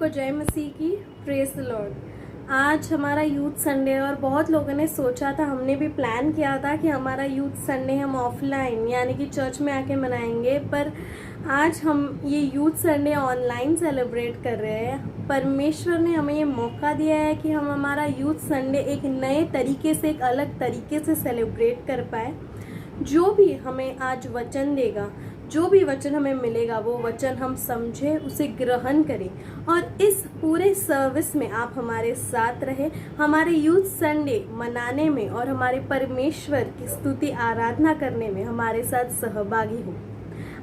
सबको जय मसीह की। Praise the Lord. आज हमारा यूथ संडे और बहुत लोगों ने सोचा था, हमने भी प्लान किया था कि हमारा यूथ संडे हम ऑफलाइन यानी कि चर्च में आके मनाएंगे, पर आज हम ये यूथ संडे ऑनलाइन सेलिब्रेट कर रहे हैं। परमेश्वर ने हमें ये मौका दिया है कि हम हमारा यूथ संडे एक नए तरीके से, एक अलग तरीके से सेलिब्रेट कर पाए। जो भी हमें आज वचन देगा, जो भी वचन हमें मिलेगा, वो वचन हम समझे, उसे ग्रहण करें और इस पूरे सर्विस में आप हमारे साथ रहे, हमारे यूथ संडे मनाने में और हमारे परमेश्वर की स्तुति आराधना करने में हमारे साथ सहभागी हो।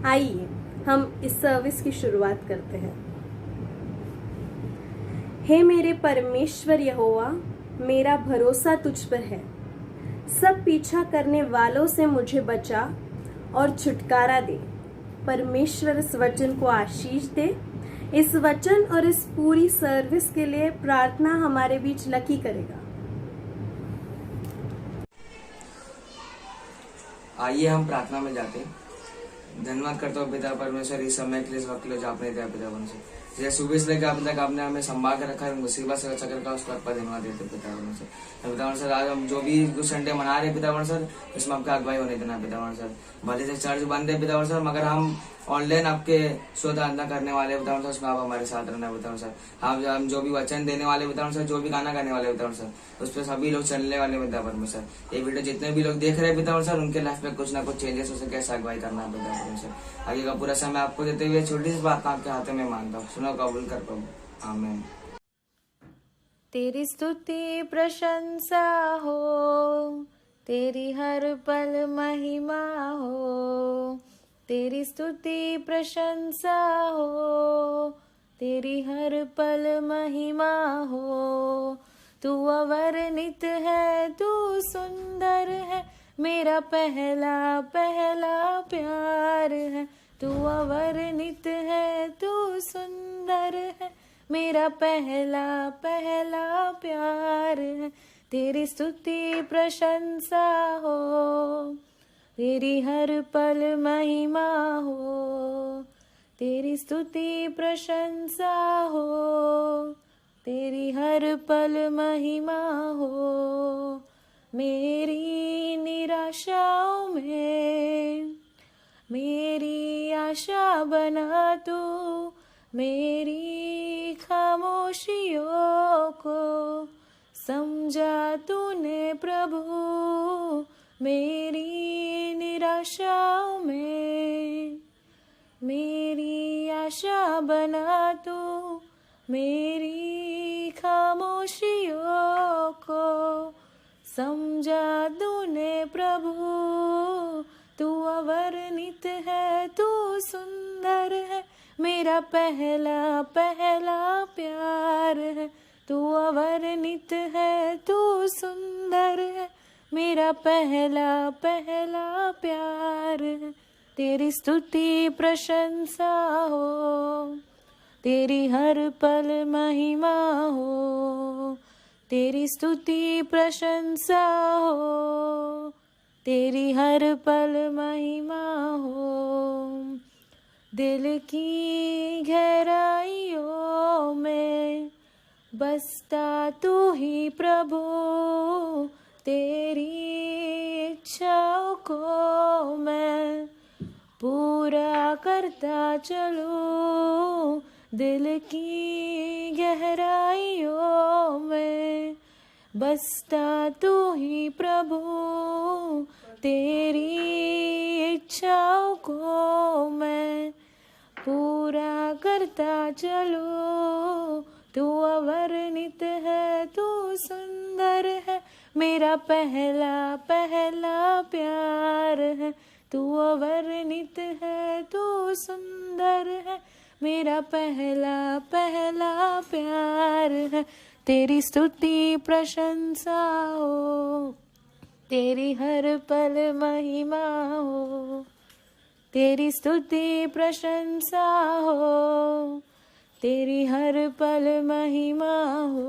आइए हम इस सर्विस की शुरुआत करते हैं। हे मेरे परमेश्वर यहोवा, मेरा भरोसा तुझ पर है। सब पीछा करने वालों से मुझे बचा और छुटकारा दे। परमेश्वर इस वचन को आशीष दे। इस वचन और इस पूरी सर्विस के लिए प्रार्थना हमारे बीच लकी करेगा। आइए हम प्रार्थना में जाते हैं। धन्यवाद करता हूँ पिता परमेश्वर इस समय के लिए, इस वक्त के लिए जो आपने दिया पिता परमेश्वर। जैसे सुबह से लेकर अब तक आपने हमें संभाल कर रखा है, मुसीबत से बचा कर रखा, उसको आपका धन्यवाद देते पिता परमेश्वर। पिता परमेश्वर आज हम जो भी कुछ संडे मना रहे पिता परमेश्वर, इसमें आपका अगुवाई होने देना पिता परमेश्वर। भले से चर्च बंद है पिता परमेश्वर, मगर हम ऑनलाइन आपके शोध आराधना करने वाले पिता परमेश्वर, उसमें आप हमारे साथ रहना पिता परमेश्वर। हम जो भी वचन देने वाले पिता परमेश्वर, जो भी गाना गाने वाले पिता परमेश्वर, उस पर सभी लोग चलने वाले पिता परमेश्वर। ये वीडियो जितने भी लोग देख रहे हैं पिता परमेश्वर, उनके लाइफ में कुछ ना कुछ चेंजेस हो सके, ऐसा अगुवाई करना है पिता परमेश्वर। आगे का पूरा समय आपको देते हुए छोटी सी बात आपके हाथों में मांगता हूँ, सुनो कबूल कर प्रभु, आमीन। तेरी स्तुति प्रशंसा हो, तेरी हर पल महिमा हो। तेरी स्तुति प्रशंसा हो, तेरी हर पल महिमा हो। तू अवर्णित है, तू सुंदर है, मेरा पहला पहला प्यार है। तू अवर्णित है, तू सुंदर है, मेरा पहला पहला प्यार है। तेरी स्तुति प्रशंसा हो, तेरी हर पल महिमा हो। तेरी स्तुति प्रशंसा हो, तेरी हर पल महिमा हो। मेरी निराशाओं में मेरी आशा बना तू, मेरी खामोशियों को समझा तूने प्रभु। मेरी निराशाओं में मेरी आशा बना तू, मेरी खामोशियों को समझा तूने प्रभु। तू अवर्णित है, तू सुंदर है, मेरा पहला पहला प्यार है। तू अवर्णित है, तू सुंदर है, मेरा पहला पहला प्यार है। तेरी स्तुति प्रशंसा हो, तेरी हर पल महिमा हो। तेरी स्तुति प्रशंसा हो, तेरी हर पल महिमा हो। दिल की गहराइयों में बसता तू ही प्रभु, तेरी इच्छाओं को मैं पूरा करता चलूं। दिल की गहराइयों में बसता तू ही प्रभु, तेरी इच्छाओं को मैं पूरा करता चलूं। तू अवर्णित है, तू सुंदर है, मेरा पहला पहला प्यार है। तू अवर्णित है, तू सुंदर है, मेरा पहला पहला प्यार है। तेरी स्तुति प्रशंसा हो, तेरी हर पल महिमा हो। तेरी स्तुति प्रशंसा हो, तेरी हर पल महिमा हो।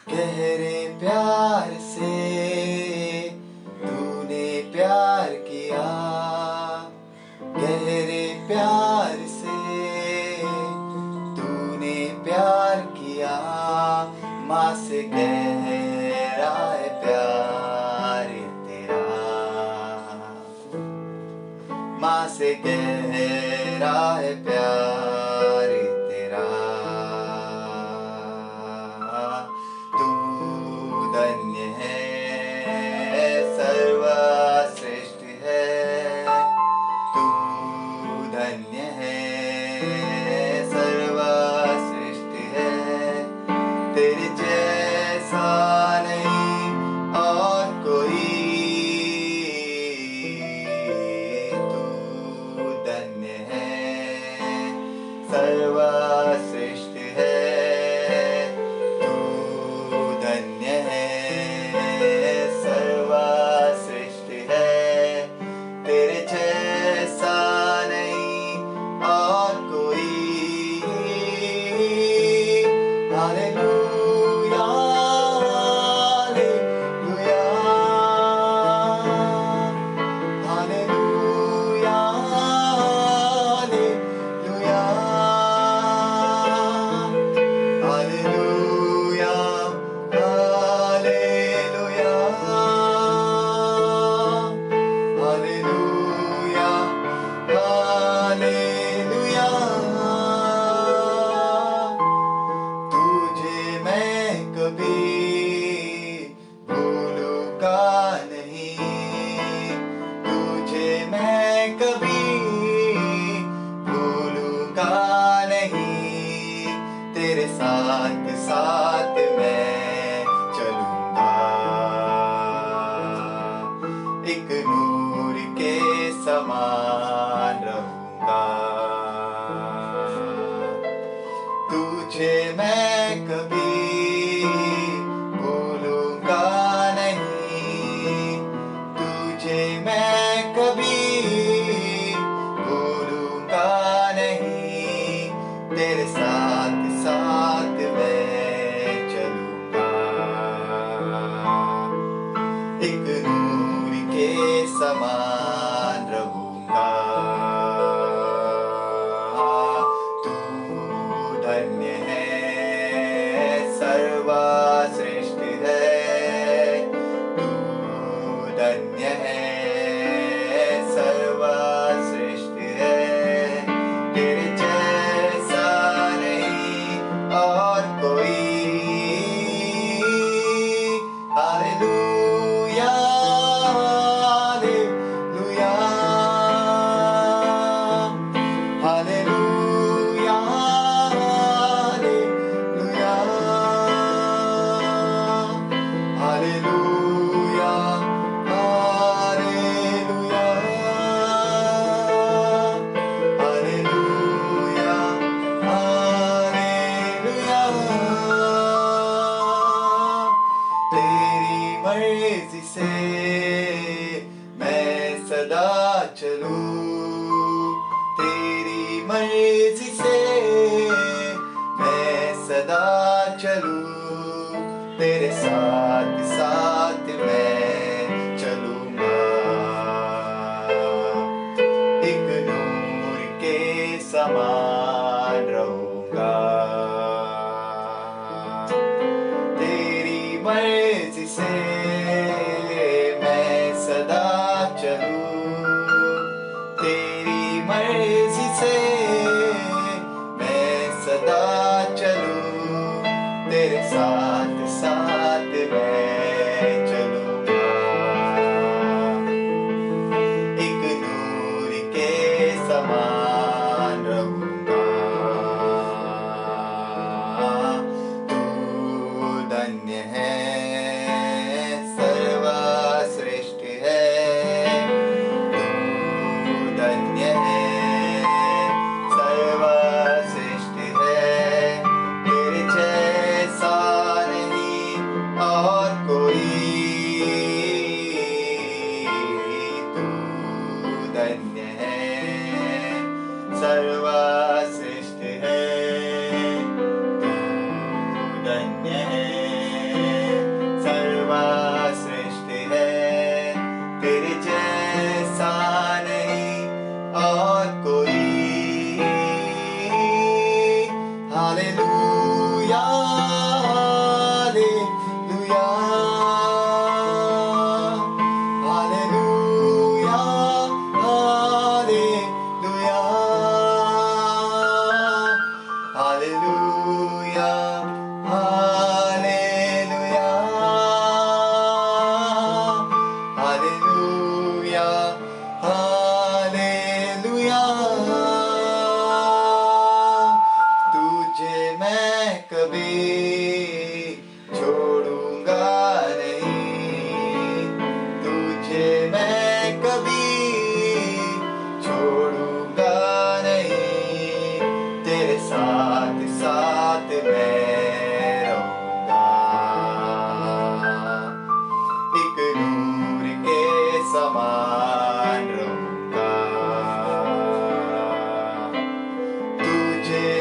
गहरे प्यार से तूने प्यार किया, गहरे प्यार से तूने प्यार किया, माँ से गहरा है प्यार तेरा, माँ से गहरा है प्यार तेरा। तू धन्य है, सर्वश्रेष्ठ है, तू धन्य है, सर्वश्रेष्ठ है, तेरे जैसा नहीं और कोई, तू धन्य है, सर्वश्रेष्ठ है, तू धन्य है, सर्वश्रेष्ठ है, तेरे जैसा नहीं और कोई। Hallelujah, hallelujah, hallelujah, hallelujah, hallelujah, hallelujah, hallelujah, hallelujah. तुझे मैं कभी भूलूंगा नहीं, तुझे मैं कभी भूलूंगा नहीं, तेरे साथ साथ मैं चलूंगा, एक नूर के समान रहूंगा। तुझे मैं कभी भूलूंगा नहीं, तुझे मैं कभी भूलूंगा नहीं, तेरे साथ साथ मैं चलूंगा, एक नूर के समान रहूंगा। तू धन्य है, सर्वश्रेष्ठ है, तू धन्य है, सर्वश्रेष्ठ है, तेरे जैसा नहीं और कोई। Hallelujah, hallelujah, hallelujah, hallelujah, hallelujah, hallelujah, hallelujah, hallelujah. तेरी मर्जी से मैं सदा चलूं, तेरी मर्जी से मैं सदा चलूं, तेरे साथ साथ मैं चलूंगा, एक नूर के समान रहूंगा। तेरी मर्जी से मैं सदा चलूं, तेरी मर्जी से मैं सदा चलूं, तेरे साथ साथ मैं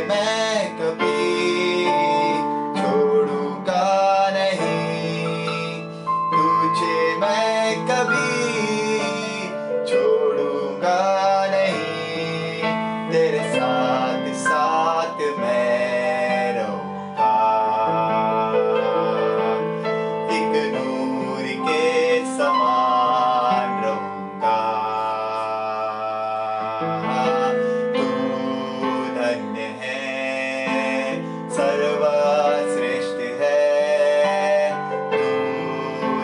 मैं कभी छोड़ूंगा नहीं, तुझे मैं कभी छोड़ूंगा नहीं, तेरे साथ साथ मैं रहूंगा, एक नूर के समान रहूंगा। तू धन्य है, सर्वश्रेष्ठ है, तू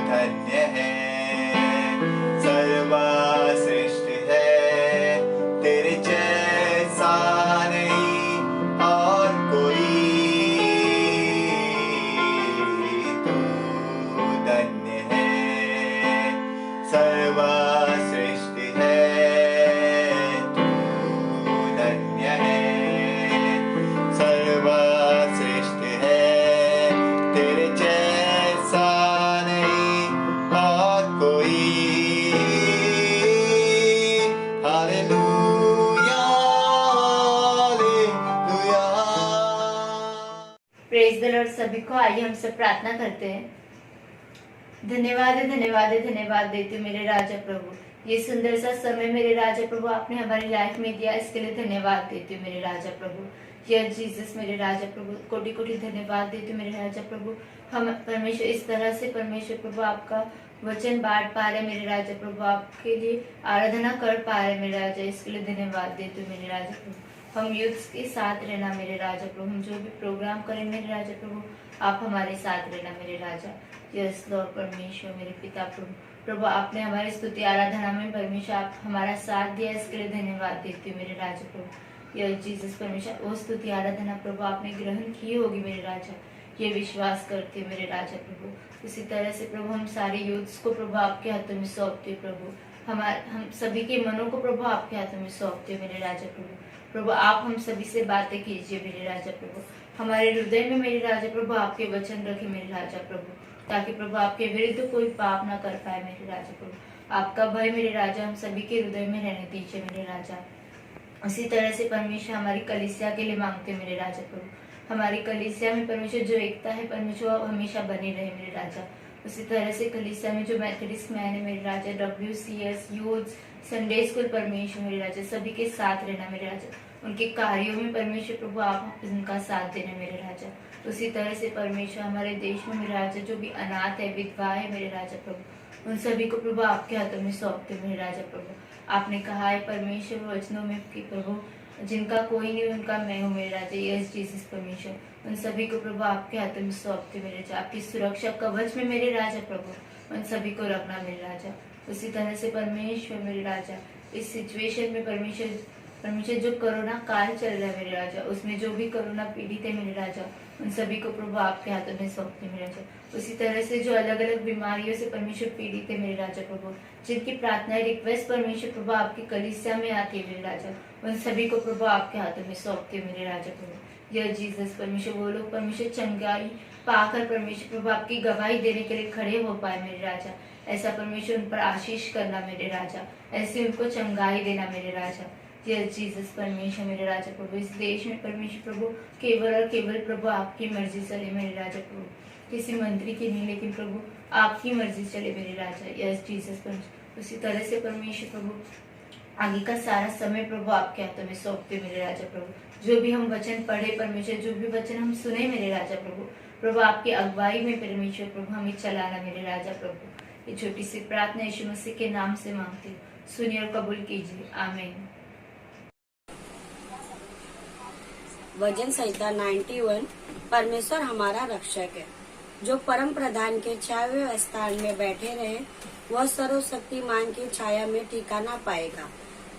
धन्य है, सर्वश्रेष्ठ है, तेरे जैसा नहीं और कोई, तू धन्य है, सर्वश्रेष्ठ है, तू धन्य है, सर्वश्रेष्ठ है, तेरे जैसा नहीं और कोई। Hallelujah, hallelujah. Praise the Lord सभी को। आइए हम सब प्रार्थना करते हैं। धन्यवाद है, धन्यवाद है, धन्यवाद देती हूँ मेरे राजा प्रभु। ये सुंदर सा समय मेरे राजा प्रभु आपने हमारी लाइफ में दिया, इसके लिए धन्यवाद देती हूँ मेरे राजा प्रभु। ये जीसस मेरे राजा प्रभु, कोटि कोटि धन्यवाद देती हूँ मेरे राजा प्रभु। हम परमेश्वर इस तरह से परमेश्वर प्रभु आपका वचन बांट पा रहे मेरे राजा प्रभु, आपके लिए आराधना कर पा रहे मेरे राजा, इसके लिए धन्यवाद देती हूँ मेरे राजा प्रभु। हम यूथ के साथ रहना मेरे राजा प्रभु, हम जो भी प्रोग्राम करें मेरे राजा प्रभु आप हमारे साथ रहना मेरे राजा। यस लॉर्ड परमेश्वर मेरे पिता प्रभु, प्रभु आपने हमारी स्तुति आराधना में परमेश्वर आप हमारा साथ दिया, इसके लिए धन्यवाद देती हूँ मेरे राजा प्रभु। यस जीसस परमेश्वर वो स्तुति आराधना प्रभु आपने ग्रहण की होगी मेरे राजा, ये विश्वास करते मेरे राजा प्रभु। उसी तरह से प्रभु हम सारे यूथ्स को प्रभु आपके हाथों में सौंपते प्रभु, हम सभी के मनों को प्रभु आपके हाथों में सौंपते मेरे राजा प्रभु। प्रभु आप हम सभी से बातें कीजिए मेरे राजा प्रभु, हमारे हृदय में मेरे राजा प्रभु आपके वचन रखे मेरे राजा प्रभु, ताकि प्रभु आपके विरुद्ध कोई पाप ना कर पाए मेरे राजा प्रभु। आपका भय मेरे राजा हम सभी के हृदय में रहने दीजिए मेरे राजा। उसी तरह से परमेश्वर हमारी कलीसिया के लिए मांगते मेरे राजा प्रभु, हमारी कलीसिया में परमेश्वर जो एकता है परमेश्वर हमेशा बनी रहे मेरे राजा। उसी तरह से कलीसिया में जो मेथोडिस्ट मैन है मेरे राजा, WCS यूथ संडे स्कूल परमेश्वर मेरे राजा सभी के साथ रहना मेरे राजा, उनके कार्यों में परमेश्वर प्रभु आप उनका साथ देना मेरे राजा। उसी तरह से परमेश्वर हमारे देश में मेरे राजा जो भी अनाथ है, विधवा है मेरे राजा प्रभु, उन सभी को प्रभु आपके हाथों में सौंपते मेरे राजा प्रभु। आपने कहा है परमेश्वर वचनों में कि प्रभु जिनका कोई नहीं उनका मैं हूँ मेरे राजा। यस जीसस परमेश्वर, उन सभी को प्रभु आपके हाथों में सौंपते मेरे राजा, आपकी सुरक्षा कवच में मेरे राजा प्रभु उन सभी को रखना मेरे राजा। उसी तरह से परमेश्वर मेरे राजा इस सिचुएशन में परमेश्वर जो कोरोना काल चल रहा है मेरे राजा, उसमें जो भी कोरोना पीड़ित है मेरे राजा उन सभी को प्रभु आपके हाथों में सौंपते मेरे राजा। उसी तरह से जो अलग अलग बीमारियों से परमेश्वर पीड़ित है मेरे राजा प्रभु, जिनकी प्रार्थनाएं रिक्वेस्ट परमेश्वर प्रभु आपकी कलीसिया में आती है मेरे राजा, उन सभी को प्रभु आपके हाथों में सौंपते मेरे राजा प्रभु। यह जीसस परमेश्वर वो लोग परमेश्वर चंगाई पाकर परमेश्वर प्रभु आपकी गवाही देने के लिए खड़े हो पाए मेरे राजा, ऐसा परमेश्वर उन पर आशीष करना मेरे राजा, ऐसे उनको चंगाई देना मेरे राजा। यस जीसस परमेश्वर मेरे राजा प्रभु, इस देश में परमेश्वर प्रभु केवल और केवल प्रभु आपकी मर्जी चले मेरे राजा प्रभु, किसी मंत्री की नहीं लेकिन प्रभु आपकी मर्जी चले मेरे राजा। यस जीसस परमेश्वर, उसी तरह से परमेश्वर प्रभु आगे का सारा समय प्रभु आपके हाथों में सौंपते मेरे राजा प्रभु। जो भी हम वचन पढ़े परमेश्वर, जो भी वचन हम सुने मेरे राजा प्रभु, प्रभु आपकी अगुवाई में परमेश्वर प्रभु हमें चलाना मेरे राजा प्रभु। ये छोटी सी प्रार्थना यीशु मसीह के नाम से मांगती हूँ, सुनिए और कबूल कीजिए, आमीन। वचन संहिता 91। परमेश्वर हमारा रक्षक है, जो परम प्रधान के छाया स्थान में बैठे रहे वह सर्वशक्तिमान की छाया में ठिकाना पाएगा।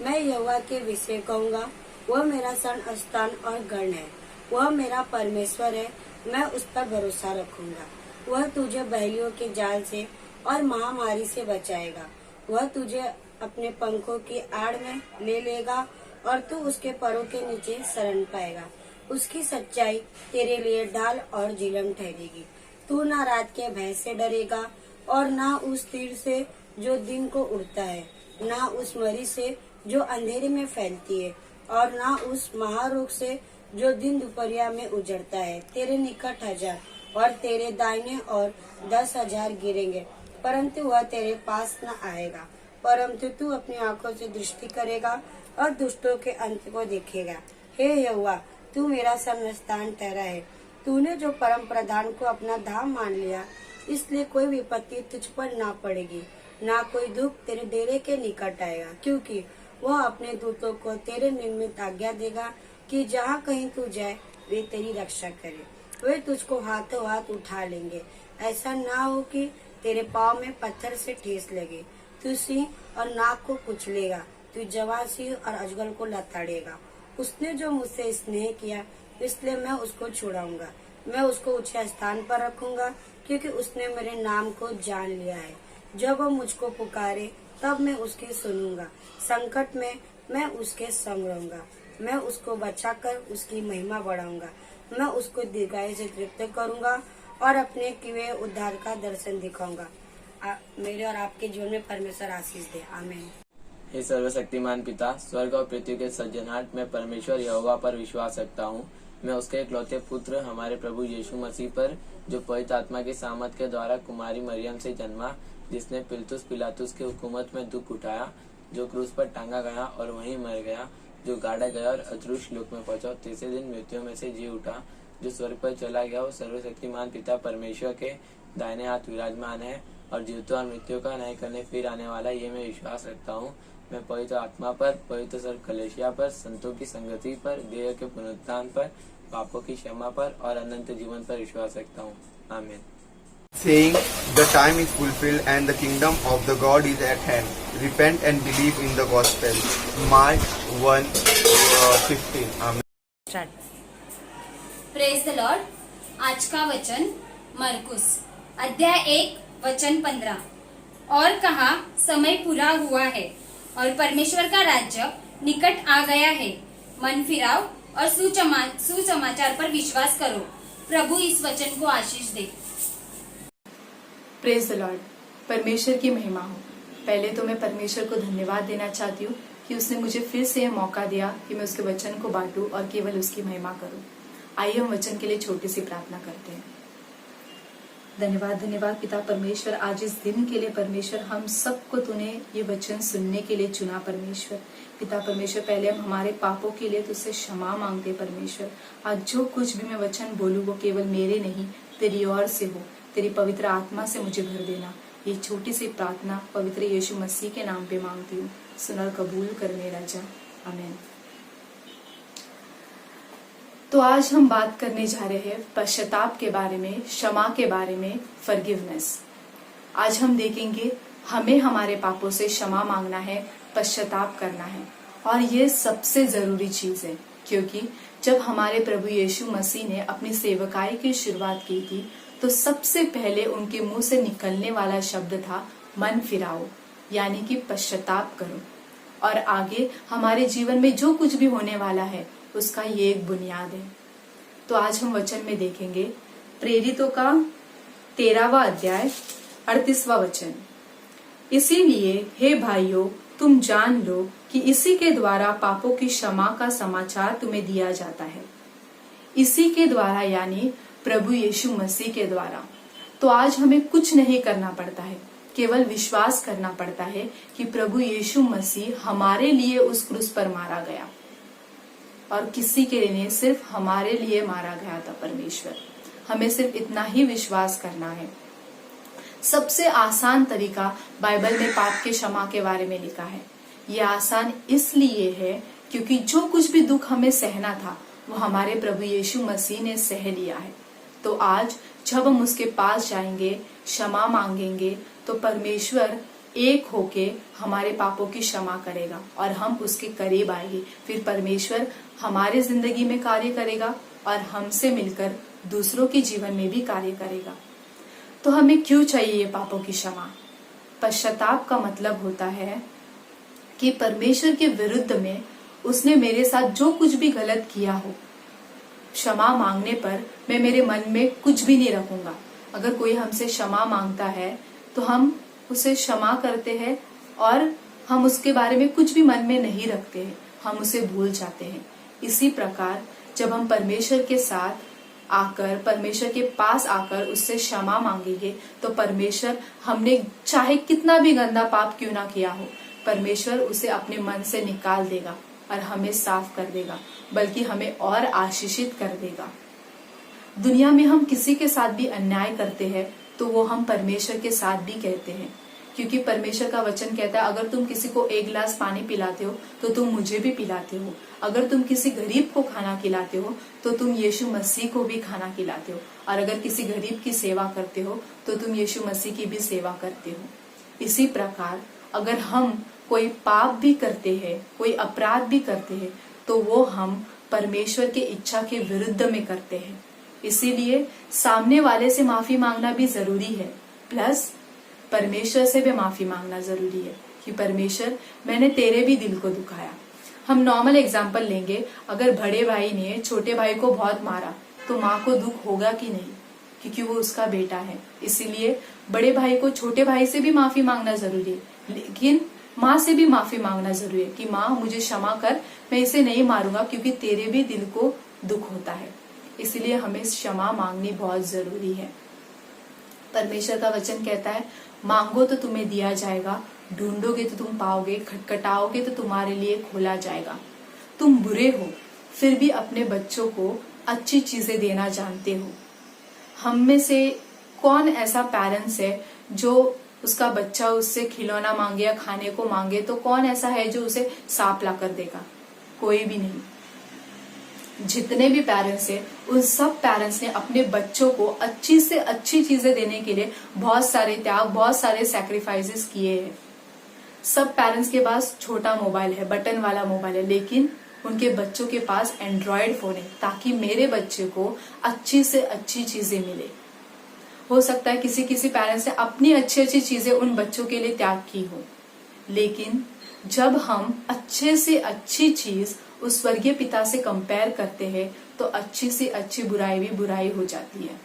मैं यहोवा के विषय कहूँगा, वह मेरा शरण स्थान और गढ़ है, वह मेरा परमेश्वर है, मैं उस पर भरोसा रखूंगा। वह तुझे बहलियों के जाल से और महामारी से बचाएगा, वह तुझे अपने पंखों की आड़ में ले लेगा और तू उसके परों के नीचे शरण पाएगा। उसकी सच्चाई तेरे लिए ढाल और झिलम ठहरेगी। तू ना रात के भय से डरेगा और ना उस तीर से जो दिन को उड़ता है, ना उस मरी से जो अंधेरे में फैलती है, और ना उस महारोग से जो दिन दोपहरिया में उजड़ता है। तेरे निकट 1000 और तेरे दाहिने और 10,000 गिरेंगे, परंतु वह तेरे पास न आएगा। परंतु तू अपनी आंखों से दृष्टि करेगा और दुष्टों के अंत को देखेगा। हे यहोवा, तू मेरा शरणस्थान ठहरा है। तूने जो परम प्रधान को अपना धाम मान लिया, इसलिए कोई विपत्ति तुझ पर ना पड़ेगी, ना कोई दुख तेरे डेरे के निकट आएगा, क्योंकि वह अपने दूतों को तेरे निमित्त आज्ञा देगा कि जहाँ कहीं तू जाए वे तेरी रक्षा करे। वे तुझको हाथों हाथ उठा लेंगे, ऐसा ना हो कि तेरे पाँव में पत्थर से ठेस लगे। तू सिंह और नाग को कुचलेगा, तू जवान सिंह और अजगर को लताड़ेगा। उसने जो मुझसे स्नेह किया, इसलिए मैं उसको छुड़ाऊंगा। मैं उसको ऊंचे स्थान पर रखूंगा, क्योंकि उसने मेरे नाम को जान लिया है। जब वो मुझको पुकारे, तब मैं उसकी सुनूंगा। संकट में मैं उसके संग रहूंगा। मैं उसको बचाकर उसकी महिमा बढ़ाऊंगा। मैं उसको दीर्घायु से तृप्त करूंगा और अपने किए हुए उद्धार का दर्शन दिखाऊंगा। मेरे और आपके जीवन में परमेश्वर आशीष दे। आमीन। हे सर्वशक्तिमान पिता, स्वर्ग और पृथ्वी के सृजनहार, मैं परमेश्वर यहोवा पर विश्वास रखता हूँ। मैं उसके इकलौते पुत्र हमारे प्रभु यीशु मसीह पर, जो पवित्र आत्मा की सामर्थ के द्वारा कुमारी मरियम से जन्मा, जिसने पिलतुस पिलातुस की हुकूमत में दुख उठाया, जो क्रूस पर टांगा गया और वहीं मर गया, जो गाड़ा गया और अदृश्य लोक में पहुंचा, तीसरे दिन मृत्यु में से जी उठा, जो स्वर्ग पर चला गया, वो सर्वशक्तिमान पिता परमेश्वर के दाहिने हाथ विराजमान है और जीवितों और मृत्यु का न्याय करने फिर आने वाला, ये मैं विश्वास रखता हूँ। मैं पवित्र आत्मा पर, पवित्र सर्व कलेशिया पर, संतों की संगति पर, देह के पुनरुत्थान पर, पापों की क्षमा पर और अनंत जीवन पर विश्वास रखता हूँ। आमीन। saying, "The time is fulfilled and the kingdom of the God is at hand. Repent and believe in the gospel." Mark 1:15. Amen. Praise the Lord. आज का वचन मरकुस अध्याय 1 वचन 15। और कहा, समय पूरा हुआ है और परमेश्वर का राज्य निकट आ गया है। मन फिराओ और सुसमाचार पर विश्वास करो। प्रभु इस वचन को आशीष दे। Praise the lord. परमेश्वर की महिमा हो। पहले तो मैं परमेश्वर को धन्यवाद देना चाहती हूँ कि उसने मुझे फिर से यह मौका दिया कि मैं उसके वचन को बांटूं और केवल उसकी महिमा करूं। आइए हम वचन के लिए छोटी सी प्रार्थना करते हैं। धन्यवाद पिता परमेश्वर, आज इस दिन के लिए परमेश्वर हम सबको तूने ये वचन सुनने के लिए चुना परमेश्वर। पिता परमेश्वर, पहले हम हमारे पापों के लिए तुझसे क्षमा मांगते परमेश्वर। आज जो कुछ भी मैं वचन बोलूं वो केवल मेरे नहीं, तेरी ओर से हो। तेरी पवित्र आत्मा से मुझे भर देना। ये छोटी सी प्रार्थना पवित्र यीशु मसीह के नाम पे मांगती हूँ। सुन और कबूल कर मेरा राजा। आमीन। तो आज हम बात करने जा रहे हैं पश्चाताप के बारे में, क्षमा के बारे में, फॉरगिवनेस। आज हम देखेंगे हमें हमारे पापों से क्षमा मांगना है, पश्चाताप करना है, और ये सबसे जरूरी चीज है, क्योंकि जब हमारे प्रभु यीशु मसीह ने अपनी सेवकाई की शुरुआत की थी तो सबसे पहले उनके मुंह से निकलने वाला शब्द था मन फिराओ, यानी कि पश्चाताप करो। और आगे हमारे जीवन में जो कुछ भी होने वाला है उसका ये एक बुनियाद है। तो आज हम वचन में देखेंगे प्रेरितों का 13वां अध्याय 38वां वचन। इसीलिए हे भाइयों, तुम जान लो कि इसी के द्वारा पापों की क्षमा का समाचार तुम्हें दिया जाता है। इसी के द्वारा यानी प्रभु यीशु मसीह के द्वारा। तो आज हमें कुछ नहीं करना पड़ता है, केवल विश्वास करना पड़ता है कि प्रभु यीशु मसीह हमारे लिए उस क्रूस पर मारा गया, और किसी के लिए सिर्फ हमारे लिए मारा गया था परमेश्वर। हमें सिर्फ इतना ही विश्वास करना है। सबसे आसान तरीका बाइबल में पाप के क्षमा के बारे में लिखा है। यह आसान इसलिए है क्योंकि जो कुछ भी दुख हमें सहना था वो हमारे प्रभु यीशु मसीह ने सह लिया है। तो आज जब हम उसके पास जाएंगे, क्षमा मांगेंगे, तो परमेश्वर एक होके हमारे पापों की क्षमा करेगा और हम उसके करीब आएंगे। फिर परमेश्वर हमारे जिंदगी में कार्य करेगा और हमसे मिलकर दूसरों के जीवन में भी कार्य करेगा। तो हमें क्यों चाहिए ये पापों की क्षमा? पश्चाताप का मतलब होता है कि परमेश्वर के विरुद्ध में उसने मेरे साथ जो कुछ भी गलत किया हो, क्षमा मांगने पर मैं मेरे मन में कुछ भी नहीं रखूंगा। अगर कोई हमसे क्षमा मांगता है तो हम उसे क्षमा करते हैं और हम उसके बारे में कुछ भी मन में नहीं रखते हैं, हम उसे भूल जाते हैं। इसी प्रकार जब हम परमेश्वर के साथ आकर, परमेश्वर के पास आकर उससे क्षमा मांगेंगे, तो परमेश्वर, हमने चाहे कितना भी गंदा पाप क्यों ना किया हो, परमेश्वर उसे अपने मन से निकाल देगा और हमें साफ कर देगा, बल्कि हमें और आशीषित कर देगा। दुनिया में हम किसी के साथ भी अन्याय करते हैं तो वो हम परमेश्वर के साथ भी कहते हैं, क्योंकि परमेश्वर का वचन कहता है, अगर तुम किसी को 1 गिलास पानी पिलाते हो तो तुम मुझे भी पिलाते हो, अगर तुम किसी गरीब को खाना खिलाते हो तो तुम यीशु मसीह को भी खाना खिलाते हो, और अगर किसी गरीब की सेवा करते हो तो तुम यीशु मसीह की भी सेवा करते हो। इसी प्रकार अगर हम कोई पाप भी करते हैं, कोई अपराध भी करते हैं, तो वो हम परमेश्वर की इच्छा के विरुद्ध में करते हैं। इसीलिए सामने वाले से माफी मांगना भी जरूरी है, प्लस परमेश्वर से भी माफी मांगना जरूरी है कि परमेश्वर, मैंने तेरे भी दिल को दुखाया। हम नॉर्मल एग्जाम्पल लेंगे, अगर बड़े भाई ने छोटे भाई को बहुत मारा तो माँ को दुख होगा कि नहीं, क्योंकि वो उसका बेटा है। इसीलिए बड़े भाई को छोटे भाई से भी माफी मांगना जरूरी है, लेकिन माँ से भी माफी मांगना जरूरी है कि माँ मुझे क्षमा कर, मैं इसे नहीं मारूंगा क्योंकि तेरे भी दिल को दुख होता है। इसलिए हमें क्षमा मांगनी बहुत जरूरी है। परमेश्वर का वचन कहता है, मांगो तो तुम्हें दिया जाएगा, ढूंढोगे तो तुम पाओगे, खटखटाओगे तो तुम्हारे लिए खोला जाएगा। तुम बुरे हो फिर भी अपने बच्चों को अच्छी चीजें देना जानते हो। हम में से कौन ऐसा पेरेंट्स है जो उसका बच्चा उससे खिलौना मांगे या खाने को मांगे तो कौन ऐसा है जो उसे सांप ला कर देगा? कोई भी नहीं। जितने भी पेरेंट्स हैं, उन सब पेरेंट्स ने अपने बच्चों को अच्छी से अच्छी चीजें देने के लिए बहुत सारे त्याग, बहुत सारे सैक्रिफाइसेस किए हैं। सब पेरेंट्स के पास छोटा मोबाइल है, बटन वाला मोबाइल है, लेकिन उनके बच्चों के पास एंड्रॉयड फोन है, ताकि मेरे बच्चे को अच्छी से अच्छी चीजें मिले। हो सकता है किसी किसी पेरेंट्स ने अपनी अच्छी अच्छी चीजें उन बच्चों के लिए त्याग की हो, लेकिन जब हम अच्छे से अच्छी चीज उस स्वर्गीय पिता से कंपेयर करते हैं तो अच्छी से अच्छी बुराई भी बुराई हो जाती है।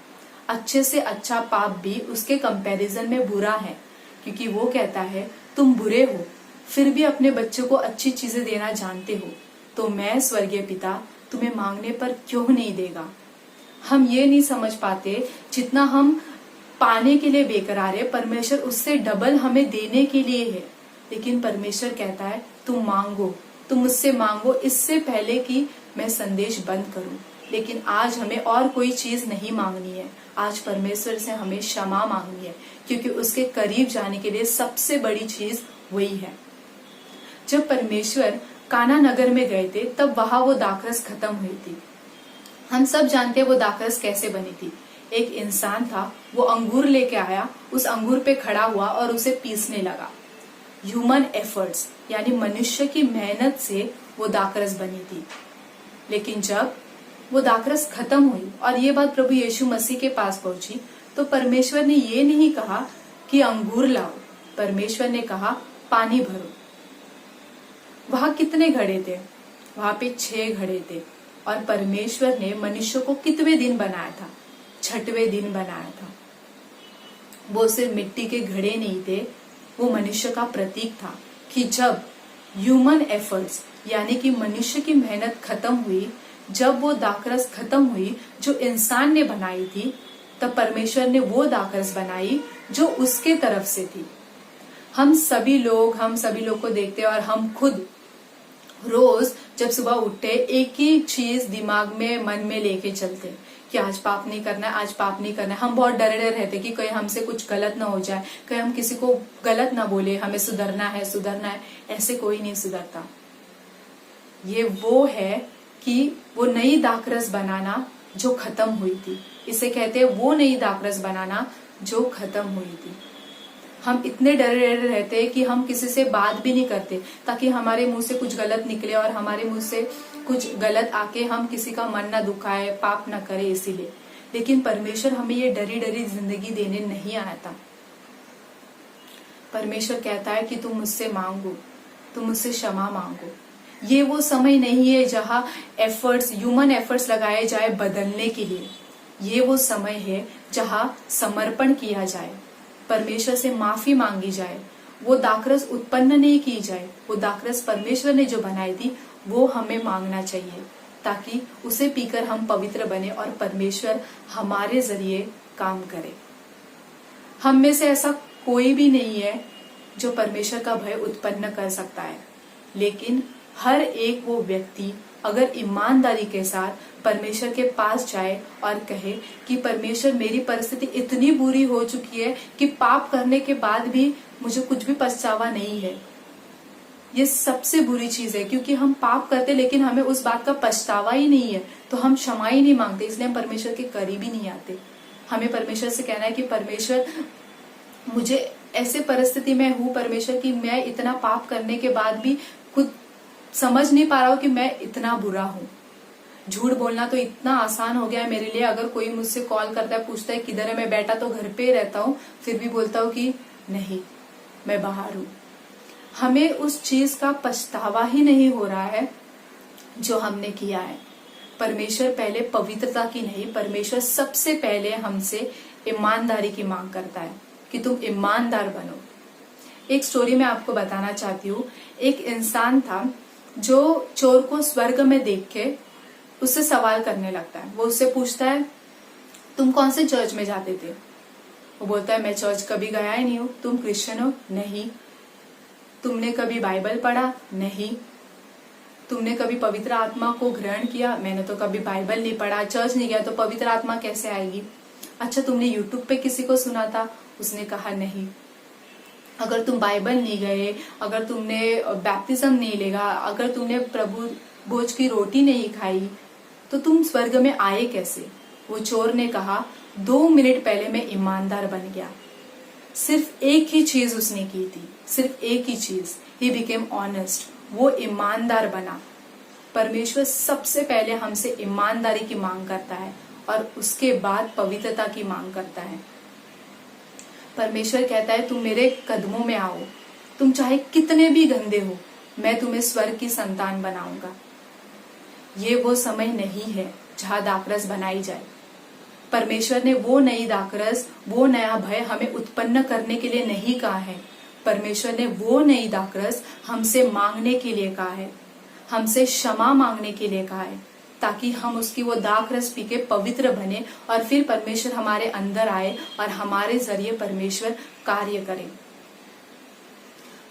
अच्छे से अच्छा पाप भी उसके कंपैरिजन में बुरा है, क्योंकि वो कहता है तुम बुरे हो फिर भी अपने बच्चों को अच्छी चीजें देना जानते हो, तो मैं स्वर्गीय पिता तुम्हें मांगने पर क्यों नहीं देगा। हम ये नहीं समझ पाते, जितना हम पाने के लिए बेकरार है, परमेश्वर उससे डबल हमें देने के लिए है। लेकिन परमेश्वर कहता है तुम मांगो, तुम मुझसे मांगो इससे पहले कि मैं संदेश बंद करूं। लेकिन आज हमें और कोई चीज नहीं मांगनी है, आज परमेश्वर से हमें क्षमा मांगनी है, क्योंकि उसके करीब जाने के लिए सबसे बड़ी चीज वही है। जब परमेश्वर काना नगर में गए थे तब वहां वो दाखरस खत्म हुई थी। हम सब जानते हैं वो दाखरस कैसे बनी थी। एक इंसान था, वो अंगूर लेके आया, उस अंगूर पे खड़ा हुआ और उसे पीसने लगा। ह्यूमन एफर्ट्स यानी मनुष्य की मेहनत से वो दाखरस बनी थी। लेकिन जब वो दाखरस खत्म हुई और ये बात प्रभु यीशु मसीह के पास पहुंची, तो परमेश्वर ने ये नहीं कहा कि अंगूर लाओ, परमेश्वर ने कहा पानी भरो। वहां कितने घड़े थे? वहां पे 6 घड़े थे। और परमेश्वर ने मनुष्य को कितने दिन बनाया था? 6वें दिन बनाया था। वो सिर्फ मिट्टी के घड़े नहीं थे, वो मनुष्य का प्रतीक था कि जब ह्यूमन एफर्ट्स यानी कि मनुष्य की मेहनत खत्म हुई, जब वो दाखरस खत्म हुई जो इंसान ने बनाई थी, तब परमेश्वर ने वो दाखरस बनाई जो उसके तरफ से थी। हम सभी लोग को देखते हैं और हम खुद रोज जब सुबह उठते एक ही चीज दिमाग में, मन में लेके चलते कि आज पाप नहीं करना है, आज पाप नहीं करना है। हम बहुत डरे रहते कि कहीं हमसे कुछ गलत ना हो जाए, कहीं हम किसी को गलत ना बोले, हमें सुधरना है। ऐसे कोई नहीं सुधरता। ये वो है कि वो नई दाखरस बनाना जो खत्म हुई थी। इसे कहते हैं वो नई दाखरस बनाना जो खत्म हुई थी। हम इतने डरे रहते हैं कि हम किसी से बात भी नहीं करते, ताकि हमारे मुंह से कुछ गलत निकले और हमारे मुंह से कुछ गलत आके हम किसी का मन ना दुखाए, पाप ना करे, इसीलिए। लेकिन परमेश्वर हमें ये डरी डरी जिंदगी देने नहीं आया था। परमेश्वर कहता है कि तुम मुझसे मांगो, तुम मुझसे क्षमा मांगो। ये वो समय नहीं है जहां ह्यूमन एफर्ट्स लगाए जाए बदलने के लिए। ये वो समय है जहां समर्पण किया जाए, परमेश्वर से माफी मांगी जाए, वो दाखरस उत्पन्न नहीं की जाए। वो दाखरस परमेश्वर ने जो बनाई थी वो हमें मांगना चाहिए, ताकि उसे पीकर हम पवित्र बने और परमेश्वर हमारे जरिए काम करे। हम में से ऐसा कोई भी नहीं है जो परमेश्वर का भय उत्पन्न कर सकता है, लेकिन हर एक वो व्यक्ति अगर ईमानदारी के साथ परमेश्वर के पास जाए और कहे कि परमेश्वर मेरी परिस्थिति इतनी बुरी हो चुकी है कि पाप करने के बाद भी मुझे कुछ भी पछतावा नहीं है। ये सबसे बुरी चीज है, क्योंकि हम पाप करते लेकिन हमें उस बात का पछतावा ही नहीं है, तो हम क्षमा ही नहीं मांगते, इसलिए हम परमेश्वर के करीब ही नहीं आते। हमें परमेश्वर से कहना है कि परमेश्वर मुझे ऐसे परिस्थिति में हूँ परमेश्वर की मैं इतना पाप करने के बाद भी खुद समझ नहीं पा रहा हूँ कि मैं इतना बुरा हूँ। झूठ बोलना तो इतना आसान हो गया है मेरे लिए। अगर कोई मुझसे कॉल करता है, पूछता है किधर है, मैं बैठा तो घर पे रहता हूँ, फिर भी बोलता हूँ कि नहीं मैं बाहर हूँ। हमें उस चीज का पछतावा ही नहीं हो रहा है जो हमने किया है। परमेश्वर पहले पवित्रता की नहीं, परमेश्वर सबसे पहले हमसे ईमानदारी की मांग करता है कि तुम ईमानदार बनो। एक स्टोरी मैं आपको बताना चाहती हूँ। एक इंसान था जो चोर को स्वर्ग में देख के उससे सवाल करने लगता है। वो उससे पूछता है तुम कौन से चर्च में जाते थे? वो बोलता है मैं चर्च कभी गया ही नहीं हूँ। तुम क्रिश्चियन हो? नहीं। तुमने कभी बाइबल पढ़ा? नहीं। तुमने कभी पवित्र आत्मा को ग्रहण किया? मैंने तो कभी बाइबल नहीं पढ़ा, चर्च नहीं गया, तो पवित्र आत्मा कैसे आएगी? अच्छा तुमने यूट्यूब पे किसी को सुना था? उसने कहा नहीं। अगर तुम बाइबल नहीं गए, अगर तुमने बैप्टिज्म नहीं लेगा, अगर तुमने प्रभु भोज की रोटी नहीं खाई, तो तुम स्वर्ग में आए कैसे? वो चोर ने कहा 2 मिनट पहले मैं ईमानदार बन गया। सिर्फ एक ही चीज उसने की थी, सिर्फ एक ही चीज, ही बिकेम ऑनेस्ट, वो ईमानदार बना। परमेश्वर सबसे पहले हमसे ईमानदारी की मांग करता है और उसके बाद पवित्रता की मांग करता है। परमेश्वर कहता है तुम मेरे कदमों में आओ, तुम चाहे कितने भी गंदे हो, मैं तुम्हें स्वर्ग की संतान बनाऊंगा। ये वो समय नहीं है जहां दाखरस बनाई जाए। परमेश्वर ने वो नई दाखरस, वो नया भय हमें उत्पन्न करने के लिए नहीं कहा है। परमेश्वर ने वो नई दाखरस हमसे मांगने के लिए कहा है, हमसे क्षमा मांगने के लिए कहा है, ताकि हम उसकी वो दाखरस पी के पवित्र बने और फिर परमेश्वर हमारे अंदर आए और हमारे जरिए परमेश्वर कार्य करे।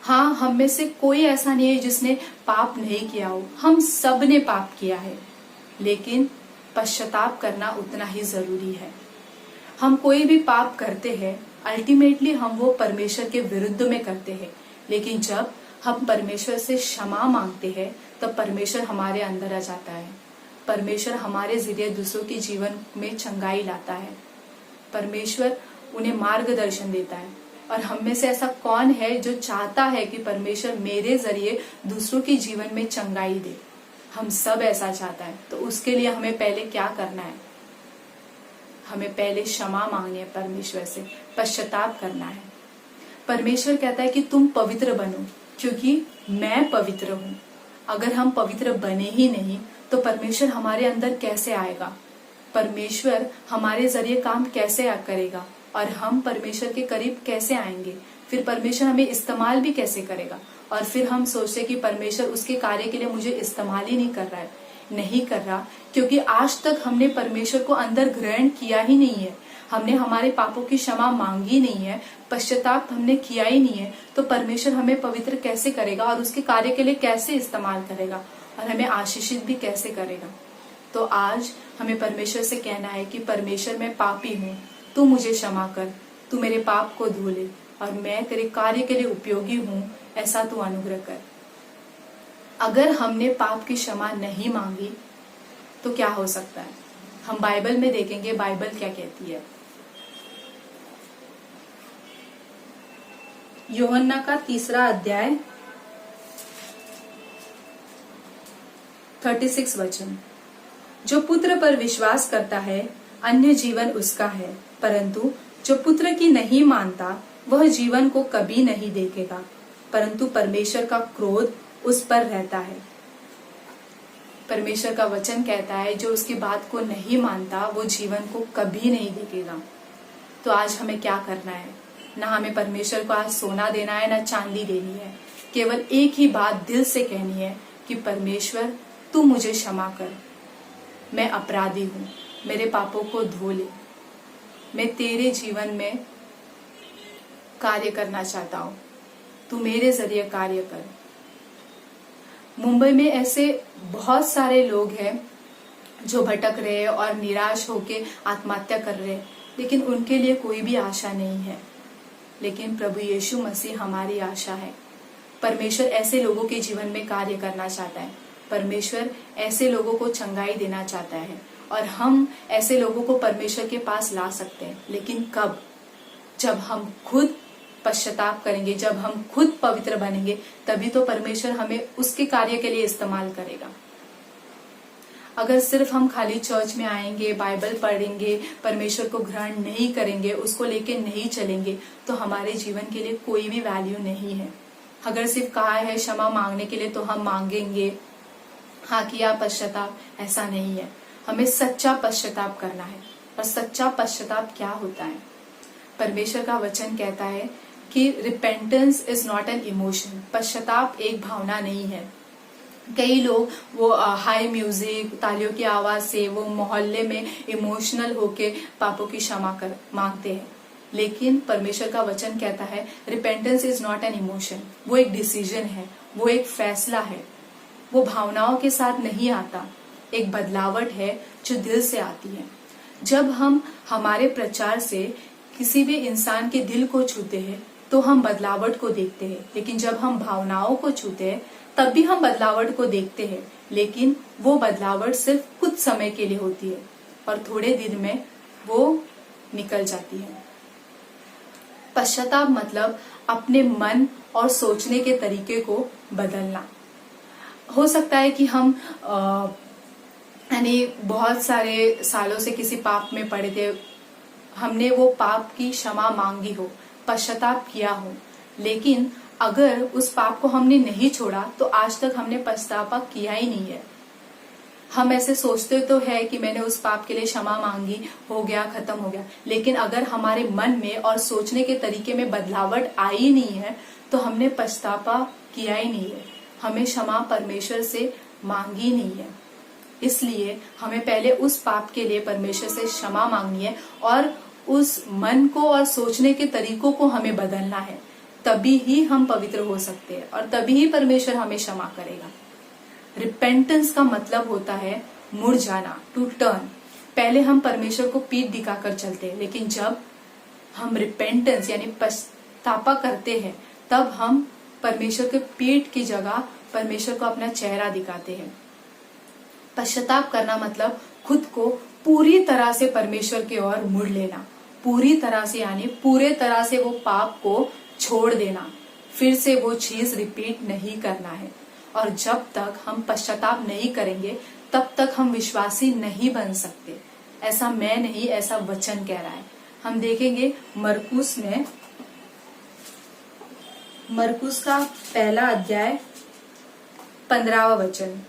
हाँ, हम में से कोई ऐसा नहीं है जिसने पाप नहीं किया हो, हम सब ने पाप किया है, लेकिन पश्चाताप करना उतना ही जरूरी है। हम कोई भी पाप करते हैं, अल्टीमेटली हम वो परमेश्वर के विरुद्ध में करते हैं, लेकिन जब हम परमेश्वर से क्षमा मांगते हैं तब परमेश्वर हमारे अंदर आ जाता है। परमेश्वर हमारे जरिए दूसरों के जीवन में चंगाई लाता है। परमेश्वर उन्हें मार्गदर्शन देता है। और हम में से ऐसा कौन है जो चाहता है कि परमेश्वर मेरे जरिए दूसरों के जीवन में चंगाई दे? हम सब ऐसा चाहता है। तो उसके लिए हमें पहले क्या करना है? हमें पहले क्षमा मांगनी है, परमेश्वर से पश्चाताप करना है। परमेश्वर कहता है कि तुम पवित्र बनो क्योंकि मैं पवित्र हूं। अगर हम पवित्र बने ही नहीं तो परमेश्वर हमारे अंदर कैसे आएगा? परमेश्वर हमारे जरिए काम कैसे करेगा और हम परमेश्वर के करीब कैसे आएंगे? फिर परमेश्वर हमें इस्तेमाल भी कैसे करेगा? और फिर हम सोचते कि परमेश्वर उसके कार्य के लिए मुझे इस्तेमाल ही नहीं कर रहा है। नहीं कर रहा क्योंकि आज तक हमने परमेश्वर को अंदर ग्रहण किया ही नहीं है। हमने हमारे पापों की क्षमा मांगी नहीं है, पश्चाताप हमने किया ही नहीं है। तो परमेश्वर हमें पवित्र कैसे करेगा और उसके कार्य के लिए कैसे इस्तेमाल करेगा और हमें आशीषित भी कैसे करेगा? तो आज हमें परमेश्वर से कहना है कि परमेश्वर मैं पापी हूँ, तू मुझे क्षमा कर, तू मेरे पाप को धो ले और मैं तेरे कार्य के लिए उपयोगी हूँ, ऐसा तू अनुग्रह कर। अगर हमने पाप की क्षमा नहीं मांगी तो क्या हो सकता है? हम बाइबल में देखेंगे बाइबल क्या कहती है। यूहन्ना का 3 अध्याय 36 वचन, जो पुत्र पर विश्वास करता है अन्य जीवन उसका है, परंतु जो पुत्र की नहीं मानता वह जीवन को कभी नहीं देखेगा, परंतु परमेश्वर का क्रोध उस पर रहता है। परमेश्वर का वचन कहता है जो उसकी बात को नहीं मानता वो जीवन को कभी नहीं देखेगा। तो आज हमें क्या करना है? ना हमें परमेश्वर को आज सोना देना है ना चांदी देनी है। केवल एक ही बात दिल से कहनी है कि परमेश्वर तू मुझे क्षमा कर, मैं अपराधी हूँ, मेरे पापों को धो ले, मैं तेरे जीवन में कार्य करना चाहता हूँ, तू मेरे जरिए कार्य कर। मुंबई में ऐसे बहुत सारे लोग हैं जो भटक रहे हैं और निराश होके आत्महत्या कर रहे हैं, लेकिन उनके लिए कोई भी आशा नहीं है। लेकिन प्रभु यीशु मसीह हमारी आशा है। परमेश्वर ऐसे लोगों के जीवन में कार्य करना चाहता है। परमेश्वर ऐसे लोगों को चंगाई देना चाहता है और हम ऐसे लोगों को परमेश्वर के पास ला सकते हैं। लेकिन कब? जब हम खुद पश्चाताप करेंगे, जब हम खुद पवित्र बनेंगे, तभी तो परमेश्वर हमें उसके कार्य के लिए इस्तेमाल करेगा। अगर सिर्फ हम खाली चर्च में आएंगे, बाइबल पढ़ेंगे, परमेश्वर को ग्रहण नहीं करेंगे, उसको लेके नहीं चलेंगे, तो हमारे जीवन के लिए कोई भी वैल्यू नहीं है। अगर सिर्फ कहा है क्षमा मांगने के लिए तो हम मांगेंगे, हाँ किया पश्चाताप, ऐसा नहीं है। हमें सच्चा पश्चाताप करना है। और सच्चा पश्चाताप क्या होता है? परमेश्वर का वचन कहता है कि repentance is not an emotion. पश्चाताप एक भावना नहीं है। कई लोग वो हाई म्यूजिक, तालियों की आवाज से, वो मोहल्ले में इमोशनल होके पापों की क्षमा कर मांगते हैं। लेकिन परमेश्वर का वचन कहता है repentance is not an emotion. वो एक डिसीजन है, वो एक फैसला है, वो भावनाओं के साथ नहीं आता। एक बदलावट है जो दिल से आती है। जब हम हमारे प्रचार से किसी भी इंसान के दिल को छूते हैं तो हम बदलावट को देखते हैं, लेकिन जब हम भावनाओं को छूते हैं तब भी हम बदलावट को देखते हैं। लेकिन वो बदलावट सिर्फ कुछ समय के लिए होती है और थोड़े दिन में वो निकल जाती है। पश्चाताप मतलब अपने मन और सोचने के तरीके को बदलना। हो सकता है कि हम यानी बहुत सारे सालों से किसी पाप में पड़े थे, हमने वो पाप की क्षमा मांगी हो, पश्चाताप किया हो, लेकिन अगर उस पाप को हमने नहीं छोड़ा तो आज तक हमने पश्चाताप किया ही नहीं है। हम ऐसे सोचते तो है कि मैंने उस पाप के लिए क्षमा मांगी, हो गया, खत्म हो गया, लेकिन अगर हमारे मन में और सोचने के तरीके में बदलावट आई नहीं है तो हमने पश्चाताप किया ही नहीं है। हमें क्षमा परमेश्वर से मांगी नहीं है। इसलिए हमें पहले उस पाप के लिए परमेश्वर से क्षमा मांगनी है और उस मन को और सोचने के तरीकों को हमें बदलना है। तभी ही हम पवित्र हो सकते हैं और तभी ही परमेश्वर हमें क्षमा करेगा। रिपेंटेंस का मतलब होता है मुड़ जाना, टू टर्न। पहले हम परमेश्वर को पीठ दिखाकर चलते हैं, लेकिन जब हम रिपेंटेंस यानी पश्चाताप करते हैं तब हम परमेश्वर के पीठ की जगह परमेश्वर को अपना चेहरा दिखाते हैं। पश्चाताप करना मतलब खुद को पूरी तरह से परमेश्वर की ओर मुड़ लेना, पूरी तरह से यानी पूरे तरह से वो पाप को छोड़ देना, फिर से वो चीज रिपीट नहीं करना है। और जब तक हम पश्चाताप नहीं करेंगे तब तक हम विश्वासी नहीं बन सकते। ऐसा मैं नहीं, ऐसा वचन कह रहा है। हम देखेंगे मरकुस में, मरकुस का पहला अध्याय 15वां वचन।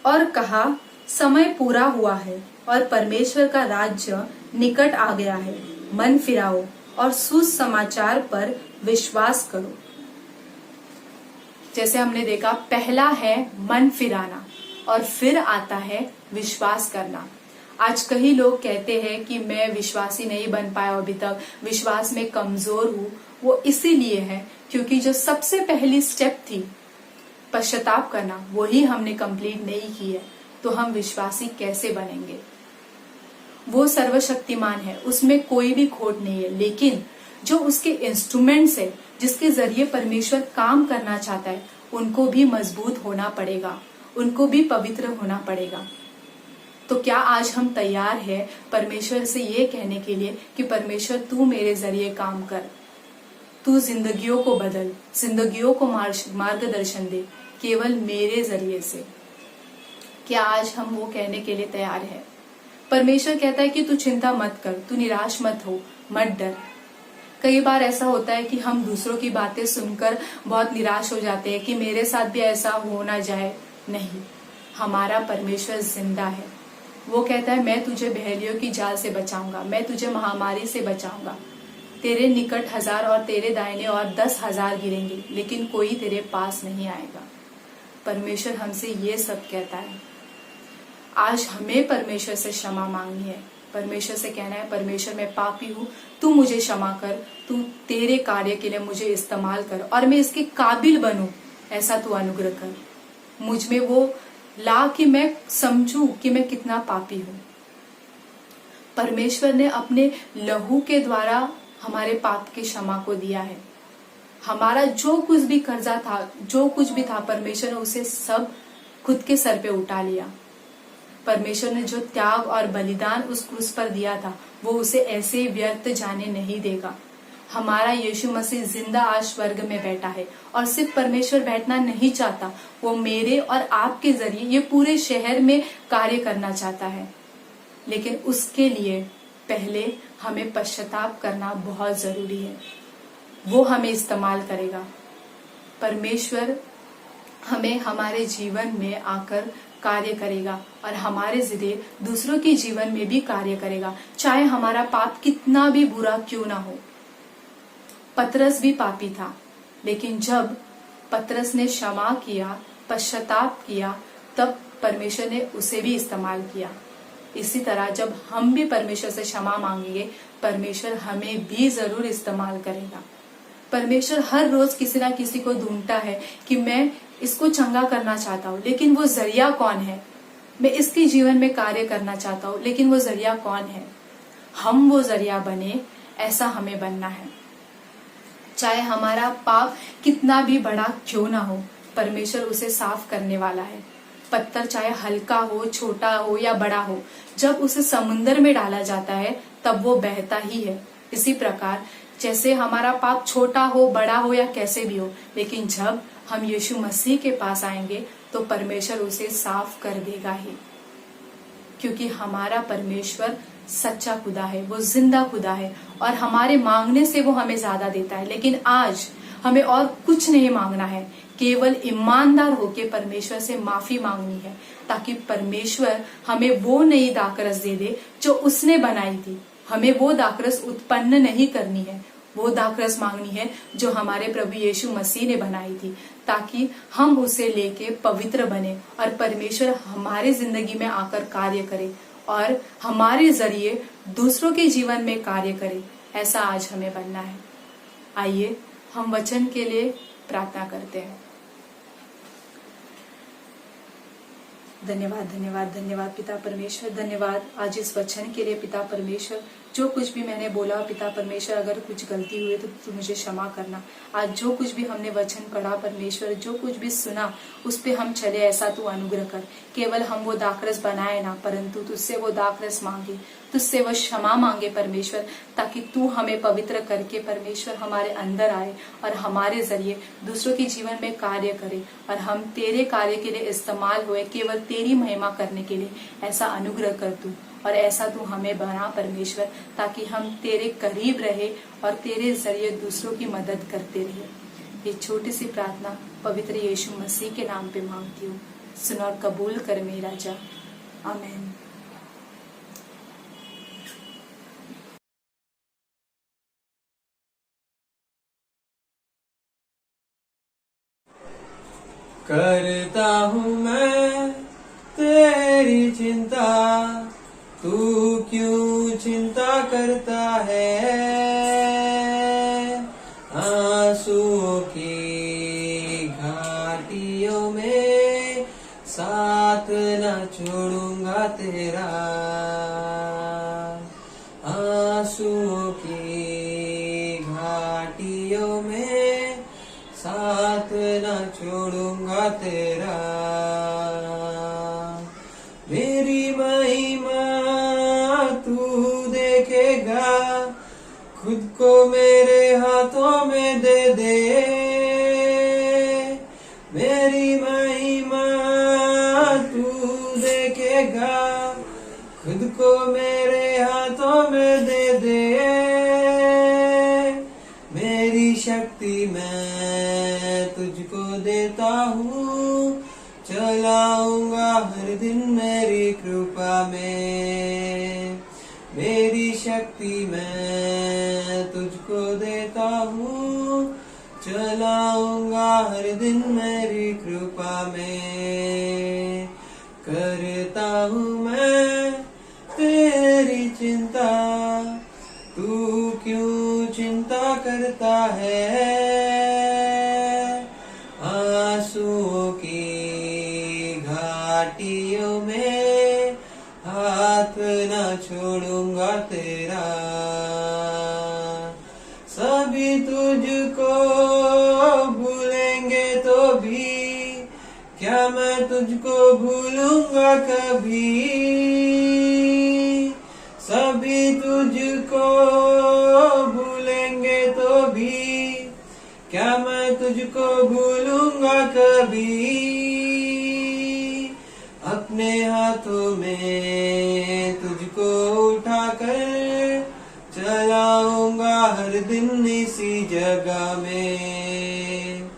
और कहा समय पूरा हुआ है और परमेश्वर का राज्य निकट आ गया है, मन फिराओ और सुसमाचार पर विश्वास करो। जैसे हमने देखा, पहला है मन फिराना और फिर आता है विश्वास करना। आज कई लोग कहते हैं कि मैं विश्वासी नहीं बन पाया अभी तक, विश्वास में कमजोर हूँ। वो इसीलिए है क्योंकि जो सबसे पहली स्टेप थी पश्चाताप करना, वही हमने कंप्लीट नहीं की है। तो हम विश्वासी कैसे बनेंगे? वो सर्वशक्तिमान है, उसमें कोई भी खोट नहीं है, लेकिन जो उसके इंस्ट्रूमेंट्स है, जिसके जरिए परमेश्वर काम करना चाहता है, उनको भी मजबूत होना पड़ेगा, उनको भी पवित्र होना पड़ेगा। तो क्या आज हम तैयार है परमेश्वर से ये कहने के लिए कि परमेश्वर तू मेरे जरिए काम कर, तू जिंदगियों को बदल, जिंदगियों को मार्गदर्शन दे केवल मेरे जरिए से? क्या आज हम वो कहने के लिए तैयार है? परमेश्वर कहता है कि तू चिंता मत कर, तू निराश मत हो, मत डर। कई बार ऐसा होता है कि हम दूसरों की बातें सुनकर बहुत निराश हो जाते हैं कि मेरे साथ भी ऐसा हो ना जाए। नहीं, हमारा परमेश्वर जिंदा है। वो कहता है मैं तुझे बहेलियों की जाल से बचाऊंगा, मैं तुझे महामारी से बचाऊंगा। तेरे निकट 1000 और तेरे दाहिने और 10,000 गिरेंगे, लेकिन कोई तेरे पास नहीं आएगा। परमेश्वर हमसे ये सब कहता है। आज हमें परमेश्वर से क्षमा मांगनी है। परमेश्वर से कहना है, परमेश्वर मैं पापी हूँ, तू मुझे क्षमा कर, तू तेरे कार्य के लिए मुझे इस्तेमाल कर और मैं इसके काबिल बनूं, ऐसा तू अनुग्रह कर। मुझ में वो ला कि मैं समझूं कि मैं कितना पापी हूँ। परमेश्वर ने अपने लहू के द्वारा हमारे पाप की क्षमा को दिया है। हमारा जो कुछ भी कर्जा था, जो कुछ भी था, परमेश्वर ने उसे सब खुद के सर पे उठा लिया। परमेश्वर ने जो त्याग और बलिदान उस क्रूस पर दिया था, वो उसे ऐसे व्यर्थ जाने नहीं देगा। हमारा यीशु मसीह जिंदा आज स्वर्ग में बैठा है और सिर्फ परमेश्वर बैठना नहीं चाहता, वो मेरे और आपके जरिए ये पूरे शहर में कार्य करना चाहता है। लेकिन उसके लिए पहले हमें पश्चाताप करना बहुत जरूरी है। वो हमें इस्तेमाल करेगा। परमेश्वर हमें हमारे जीवन में आकर कार्य करेगा और हमारे जरिए दूसरों के जीवन में भी कार्य करेगा, चाहे हमारा पाप कितना भी बुरा क्यों ना हो। पतरस भी पापी था, लेकिन जब पतरस ने क्षमा किया, पश्चाताप किया, तब परमेश्वर ने उसे भी इस्तेमाल किया। इसी तरह जब हम भी परमेश्वर से क्षमा मांगेंगे, परमेश्वर हमें भी जरूर इस्तेमाल करेगा। परमेश्वर हर रोज किसी ना किसी को ढूंढता है कि मैं इसको चंगा करना चाहता हूँ, लेकिन वो जरिया कौन है। मैं इसके जीवन में कार्य करना चाहता हूँ, लेकिन वो जरिया कौन है। हम वो जरिया बने, ऐसा हमें बनना है। चाहे हमारा पाप कितना भी बड़ा क्यों ना हो, परमेश्वर उसे साफ करने वाला है। पत्थर चाहे हल्का हो, छोटा हो या बड़ा हो, जब उसे समुन्द्र में डाला जाता है तब वो बहता ही है। इसी प्रकार जैसे हमारा पाप छोटा हो, बड़ा हो या कैसे भी हो, लेकिन जब हम यीशु मसीह के पास आएंगे तो परमेश्वर उसे साफ कर देगा ही, क्योंकि हमारा परमेश्वर सच्चा खुदा है, वो जिंदा खुदा है और हमारे मांगने से वो हमें ज्यादा देता है। लेकिन आज हमें और कुछ नहीं मांगना है, केवल ईमानदार होके परमेश्वर से माफी मांगनी है, ताकि परमेश्वर हमें वो नई दाखरस दे दे जो उसने बनाई थी। हमें वो दाखरस उत्पन्न नहीं करनी है, वो दाखरस मांगनी है जो हमारे प्रभु यीशु मसीह ने बनाई थी, ताकि हम उसे लेके पवित्र बने और परमेश्वर हमारे जिंदगी में आकर कार्य करे और हमारे जरिए दूसरों के जीवन में कार्य करे। ऐसा आज हमें बनना है। आइए हम वचन के लिए प्रार्थना करते हैं। धन्यवाद धन्यवाद धन्यवाद पिता परमेश्वर, धन्यवाद आज इस वचन के लिए पिता परमेश्वर। जो कुछ भी मैंने बोला पिता परमेश्वर, अगर कुछ गलती हुई तो तू मुझे क्षमा करना। आज जो कुछ भी हमने वचन पढ़ा परमेश्वर, जो कुछ भी सुना उस पे हम चले, ऐसा तू अनुग्रह कर। केवल हम वो दाखरस बनाए ना, परंतु तुझसे वो दाखरस मांगे, तुझसे वो क्षमा मांगे परमेश्वर, ताकि तू हमें पवित्र करके परमेश्वर हमारे अंदर आए और हमारे जरिए दूसरों के जीवन में कार्य करे और हम तेरे कार्य के लिए इस्तेमाल हुए, केवल तेरी महिमा करने के लिए। ऐसा अनुग्रह कर तू और ऐसा तू हमें बना परमेश्वर, ताकि हम तेरे करीब रहे और तेरे जरिए दूसरों की मदद करते रहे। ये छोटी सी प्रार्थना पवित्र यीशु मसीह के नाम पे मांगती हूँ, सुन और कबूल कर मेरा राजा, आमीन। करता हूँ मैं तेरी चिंता, तू क्यों चिंता करता है। आंसुओं की घाटियों में साथ न छोड़ूंगा तेरा। आंसुओं की घाटियों में साथ न छोड़ूंगा तेरा। मेरी महिमा तू देखेगा, खुद को मेरे हाथों में दे दे। मेरी महिमा तू देखेगा, खुद को मेरे हाथों में दे दे। मेरी शक्ति मैं तुझको देता हूँ, चलाऊंगा हर दिन मेरी कृपा में। मेरी शक्ति मैं तुझको देता हूँ, चलाऊंगा हर दिन मेरी कृपा में। करता हूँ मैं तेरी चिंता, तू क्यों चिंता करता है। आंसुओं की घाटियों में हाथ न छोड़ूंगा तेरा। सभी तुझको भूलेंगे तो भी क्या मैं तुझको भूलूंगा कभी। सभी तुझको भूलेंगे तो भी क्या मैं तुझको भूलूंगा कभी। अपने हाथों में तुझको उठाकर चलाऊंगा हर दिन इसी जगह में।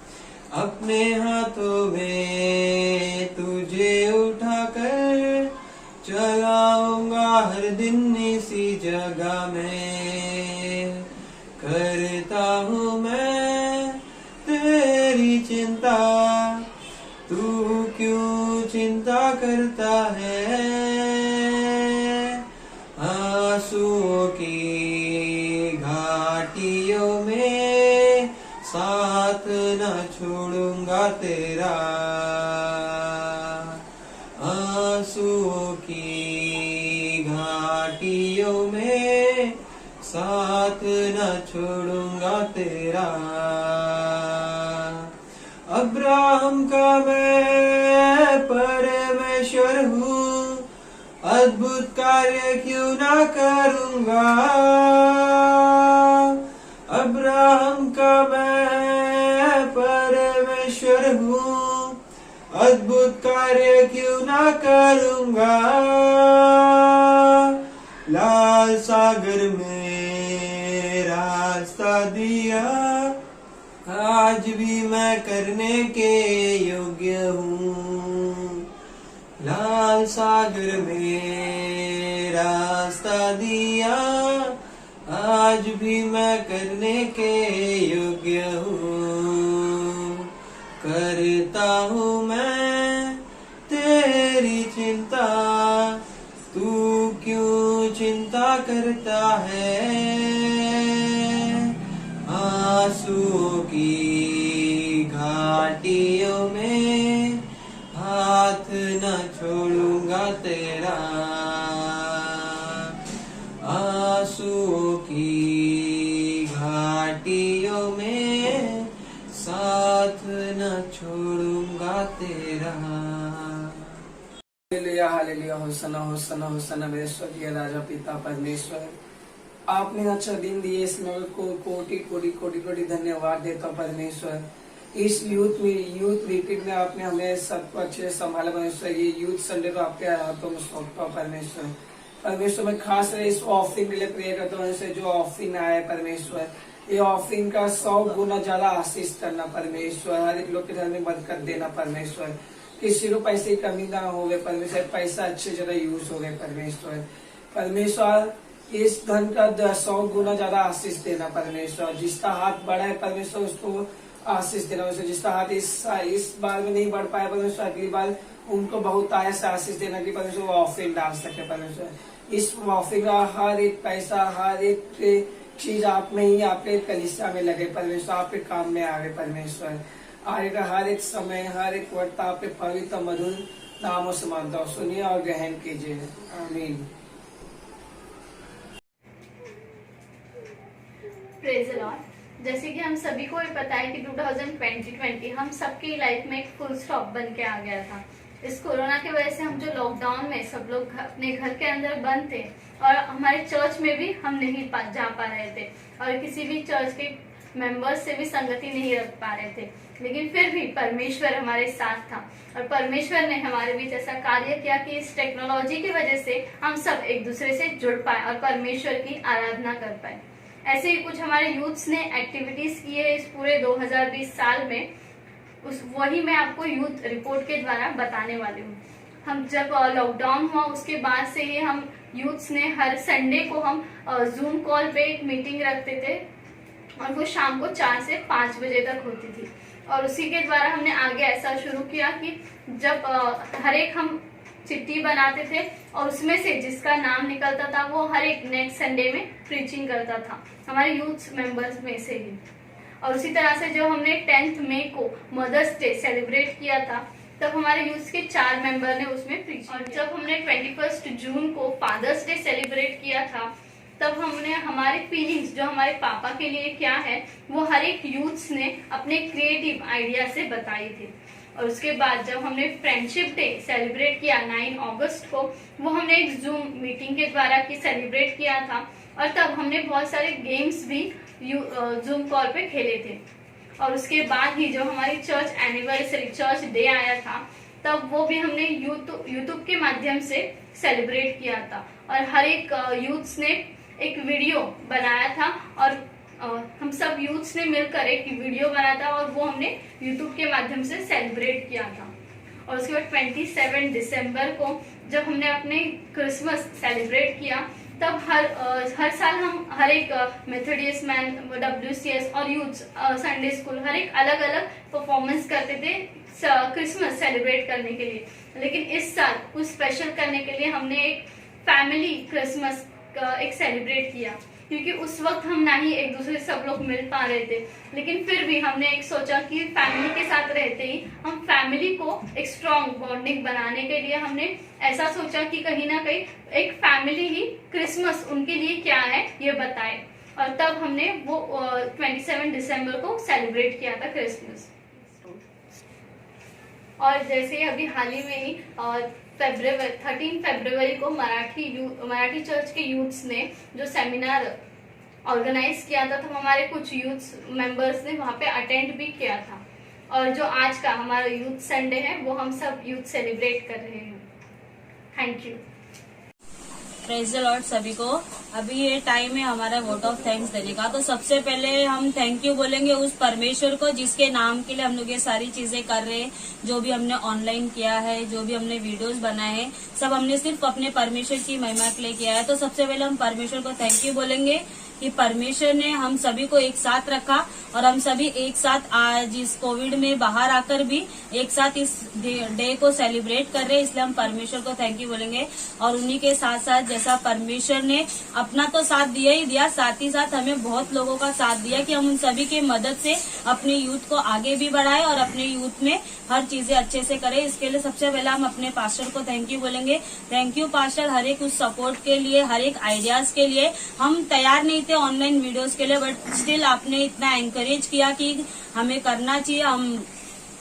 अपने हाथों में तुझे उठाकर चलाऊंगा हर दिन इसी जगह में। करता हूँ मैं तेरी चिंता, तू क्यों चिंता करता है। आंसुओं की घाटियों में साथ न छोड़ूंगा तेरा। आंसुओं की घाटियों में साथ न छोड़ूंगा तेरा। अब्राहम का मैं परमेश्वर हूँ, अद्भुत कार्य क्यों ना करूँगा। अब्राहम का मैं परमेश्वर हूँ, अद्भुत कार्य क्यों ना करूँगा। लाल सागर में रास्ता दिया, आज भी मैं करने के योग्य हूँ। लाल सागर में रास्ता दिया, आज भी मैं करने के योग्य हूँ। करता हूँ मैं तेरी चिंता, तू क्यों चिंता करता है। आंसुओं की घाटियों में हाथ न छोड़ूंगा तेरा। आंसुओं की घाटियों में साथ न छोड़ूंगा तेरा। हालेलुया हालेलुया, होसना होसना होसना मेरे स्वर्गीय राजा पिता परमेश्वर, आपने अच्छा दिन दिए, इसमें को कोटि कोटि कोटि कोटि धन्यवाद देता हूँ परमेश्वर। इस यूथ मीटिंग में आपने हमें सबको अच्छे से संभाला परमेश्वर। ये यूथ संडे को आपके हाथों में सौंपता हूँ परमेश्वर। परमेश्वर मैं खास इस ऑफरिंग के लिए प्रे करता हूँ, जो ऑफरिंग आया है परमेश्वर, ये ऑफरिंग का 100 गुना ज्यादा आशीष करना परमेश्वर। हर एक लोग के घर में बरकत देना परमेश्वर। किसी को पैसे की कमी ना हो परमेश्वर, पैसा अच्छे जगह यूज हो गए परमेश्वर। परमेश्वर इस धन का 100 गुना ज्यादा आशीष देना परमेश्वर। जिसका हाथ बढ़ा है परमेश्वर उसको आशीष देना परमेश्वर। जिसका हाथ इस बार में नहीं बढ़ पाया परमेश्वर, अगली बार उनको बहुत आया से आशीष देना कि परमेश्वर वो ऑफरिंग डाल सके परमेश्वर। इस ऑफरिंग का हर एक पैसा, हर एक चीज आप में ही आपके कलीसिया में लगे परमेश्वर, आपके काम में आवे परमेश्वर। आगे का हर एक समय, हर एक वक्त आपके पवित्र मधुर नामों से मानता हूँ। सुनिए और ग्रहण कीजिए, आमीन। Praise the Lord. जैसे कि हम सभी को ये पता है कि 2020 हम सबकी लाइफ में एक फुल स्टॉप बन के आ गया था। इस कोरोना की वजह से हम जो लॉकडाउन में सब लोग अपने घर के अंदर बंद थे और हमारे चर्च में भी हम नहीं जा पा रहे थे और किसी भी चर्च के मेंबर्स से भी संगति नहीं रख पा रहे थे, लेकिन फिर भी परमेश्वर हमारे साथ था और परमेश्वर ने हमारे बीच ऐसा कार्य किया कि इस टेक्नोलॉजी की वजह से हम सब एक दूसरे से जुड़ पाए और परमेश्वर की आराधना कर पाए। ऐसे ही कुछ हमारे यूथ्स ने एक्टिविटीज की है इस पूरे 2020 साल में, वही मैं आपको यूथ रिपोर्ट के द्वारा बताने वाली हूँ। हम जब लॉकडाउन हुआ उसके बाद से ही हम यूथ्स ने हर संडे को हम जूम कॉल पे एक मीटिंग रखते थे और वो शाम को 4 से 5 बजे तक होती थी। और उसी के द्वारा हमने आगे ऐसा शुरू किया कि जब हर एक हम चिट्ठी बनाते थे और उसमें से जिसका नाम निकलता था वो हर एक नेक्स्ट संडे में प्रीचिंग करता था, हमारे यूथ मेंबर्स में से ही। और उसी तरह से जब हमने 10th मई को मदर्स डे सेलिब्रेट किया था तब हमारे यूथ के 4 मेंबर ने उसमें प्रीचिंग। और जब हमने 21 जून को फादर्स डे सेलिब्रेट किया था तब हमने हमारे फीलिंग्स जो हमारे पापा के लिए क्या है वो हर एक यूथ्स ने अपने क्रिएटिव आइडिया से बताई थी। और उसके बाद जब हमने फ्रेंडशिप डे सेलिब्रेट किया 9 अगस्त को, वो हमने एक जूम मीटिंग के द्वारा सेलिब्रेट किया था और तब हमने बहुत सारे गेम्स भी जूम कॉल पे खेले थे। और उसके बाद ही जो हमारी चर्च एनिवर्सरी चर्च डे आया था तब वो भी हमने यूट्यूब के माध्यम से सेलिब्रेट किया था और हर एक यूथ्स ने एक वीडियो बनाया था और हम सब यूथ्स ने मिलकर एक वीडियो बनाया था और वो हमने यूट्यूब के माध्यम से सेलिब्रेट किया था। और उसके बाद 27 दिसंबर को जब हमने अपने क्रिसमस सेलिब्रेट किया तब हर साल हम हर एक मेथोडिस्ट मैन, WCS और यूथ संडे स्कूल हर एक अलग अलग परफॉर्मेंस करते थे क्रिसमस सेलिब्रेट करने के लिए। लेकिन इस साल कुछ स्पेशल करने के लिए हमने एक फैमिली क्रिसमस एक सेलिब्रेट किया, क्योंकि उस वक्त हम ना ही एक दूसरे से सब लोग मिल पा रहे थे, लेकिन फिर भी हमने एक सोचा कि फैमिली के साथ रहते ही हम फैमिली को एक स्ट्रॉन्ग बॉन्डिंग बनाने के लिए हमने ऐसा सोचा कि कहीं ना कहीं एक फैमिली ही क्रिसमस उनके लिए क्या है ये बताए। और तब हमने वो 27 दिसंबर को सेलिब्रेट किया था क्रिसमस। और जैसे अभी हाल ही में ही 13 फरवरी को मराठी चर्च के यूथ्स ने जो सेमिनार ऑर्गेनाइज किया था तो हमारे कुछ यूथ मेंबर्स ने वहाँ पे अटेंड भी किया था। और जो आज का हमारा यूथ संडे है वो हम सब यूथ सेलिब्रेट कर रहे हैं। Thank you. Praise the Lord सभी को। अभी ये टाइम है हमारा वोट ऑफ थैंक्स देने का। तो सबसे पहले हम थैंक यू बोलेंगे उस परमेश्वर को जिसके नाम के लिए हम लोग ये सारी चीजें कर रहे हैं। जो भी हमने ऑनलाइन किया है, जो भी हमने वीडियोस बनाए हैं, सब हमने सिर्फ अपने परमेश्वर की महिमा के लिए किया है। तो सबसे पहले हम परमेश्वर को थैंक यू बोलेंगे कि परमेश्वर ने हम सभी को एक साथ रखा और हम सभी एक साथ आज इस कोविड में बाहर आकर भी एक साथ इस डे को सेलिब्रेट कर रहे हैं, इसलिए हम परमेश्वर को थैंक यू बोलेंगे। और उन्हीं के साथ साथ जैसा परमेश्वर ने अपना तो साथ दिया ही दिया, साथ ही साथ हमें बहुत लोगों का साथ दिया कि हम उन सभी की मदद से अपने यूथ को आगे भी बढ़ाएं और अपने यूथ में हर चीजें अच्छे से करें। इसके लिए सबसे पहले हम अपने पास्टर को थैंक यू बोलेंगे। थैंक यू पास्टर, हर एक उस सपोर्ट के लिए, हर एक आइडियाज के लिए। हम तैयार नहीं थे ऑनलाइन वीडियोस के लिए, बट स्टिल आपने इतना एनकरेज किया कि हमें करना चाहिए। हम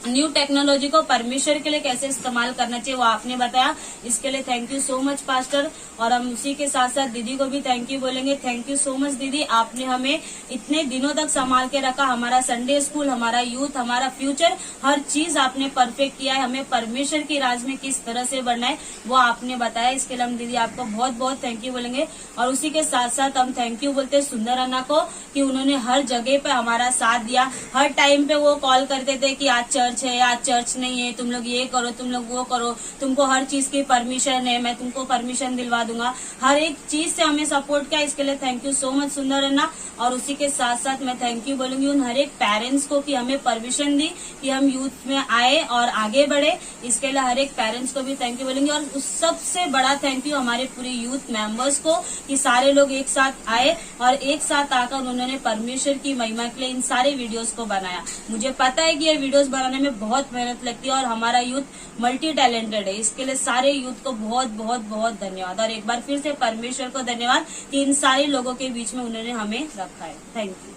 न्यू टेक्नोलॉजी को परमेश्वर के लिए कैसे इस्तेमाल करना चाहिए वो आपने बताया, इसके लिए thank you so much pastor. और हम उसी के साथ साथ दीदी को भी थैंक यू बोलेंगे। थैंक यू सो मच दीदी, आपने हमें इतने दिनों तक संभाल के रखा। हमारा संडे स्कूल, हमारा यूथ, हमारा फ्यूचर, हर चीज आपने परफेक्ट किया है। हमें परमेश्वर की राज में किस तरह से बढ़ना है वो आपने बताया, इसके लिए हम दीदी आपको बहुत बहुत थैंक यू बोलेंगे। और उसी के साथ साथ हम थैंक यू बोलते सुंदर अन्ना को कि उन्होंने हर जगह पे हमारा साथ दिया। हर टाइम पे वो कॉल करते थे कि आज चर्च है, आज चर्च नहीं है, तुम लोग ये करो, तुम लोग वो करो, तुमको हर चीज की परमिशन है, मैं तुमको परमिशन दिलवा दूंगा। हर एक चीज से हमें सपोर्ट किया, इसके लिए थैंक यू सो मच सुंदर अन्ना। और उसी के साथ साथ मैं थैंक यू बोलूंगी उन हर एक पेरेंट्स को कि हमें परमिशन दी कि हम यूथ में आए और आगे बढ़े, इसके लिए हर एक पेरेंट्स को भी थैंक यू बोलेंगे। और उस सबसे बड़ा थैंक यू हमारे पूरे यूथ मेंबर्स को कि सारे लोग एक साथ आए और एक साथ आकर उन्होंने परमेश्वर की महिमा के लिए इन सारे वीडियोस को बनाया। मुझे पता है कि ये वीडियोस बनाने में बहुत मेहनत लगती है और हमारा यूथ मल्टी टैलेंटेड है, इसके लिए सारे यूथ को बहुत बहुत बहुत धन्यवाद। और एक बार फिर से परमेश्वर को धन्यवाद कि इन सारे लोगों के बीच में उन्होंने हमें रखा है। Thank you.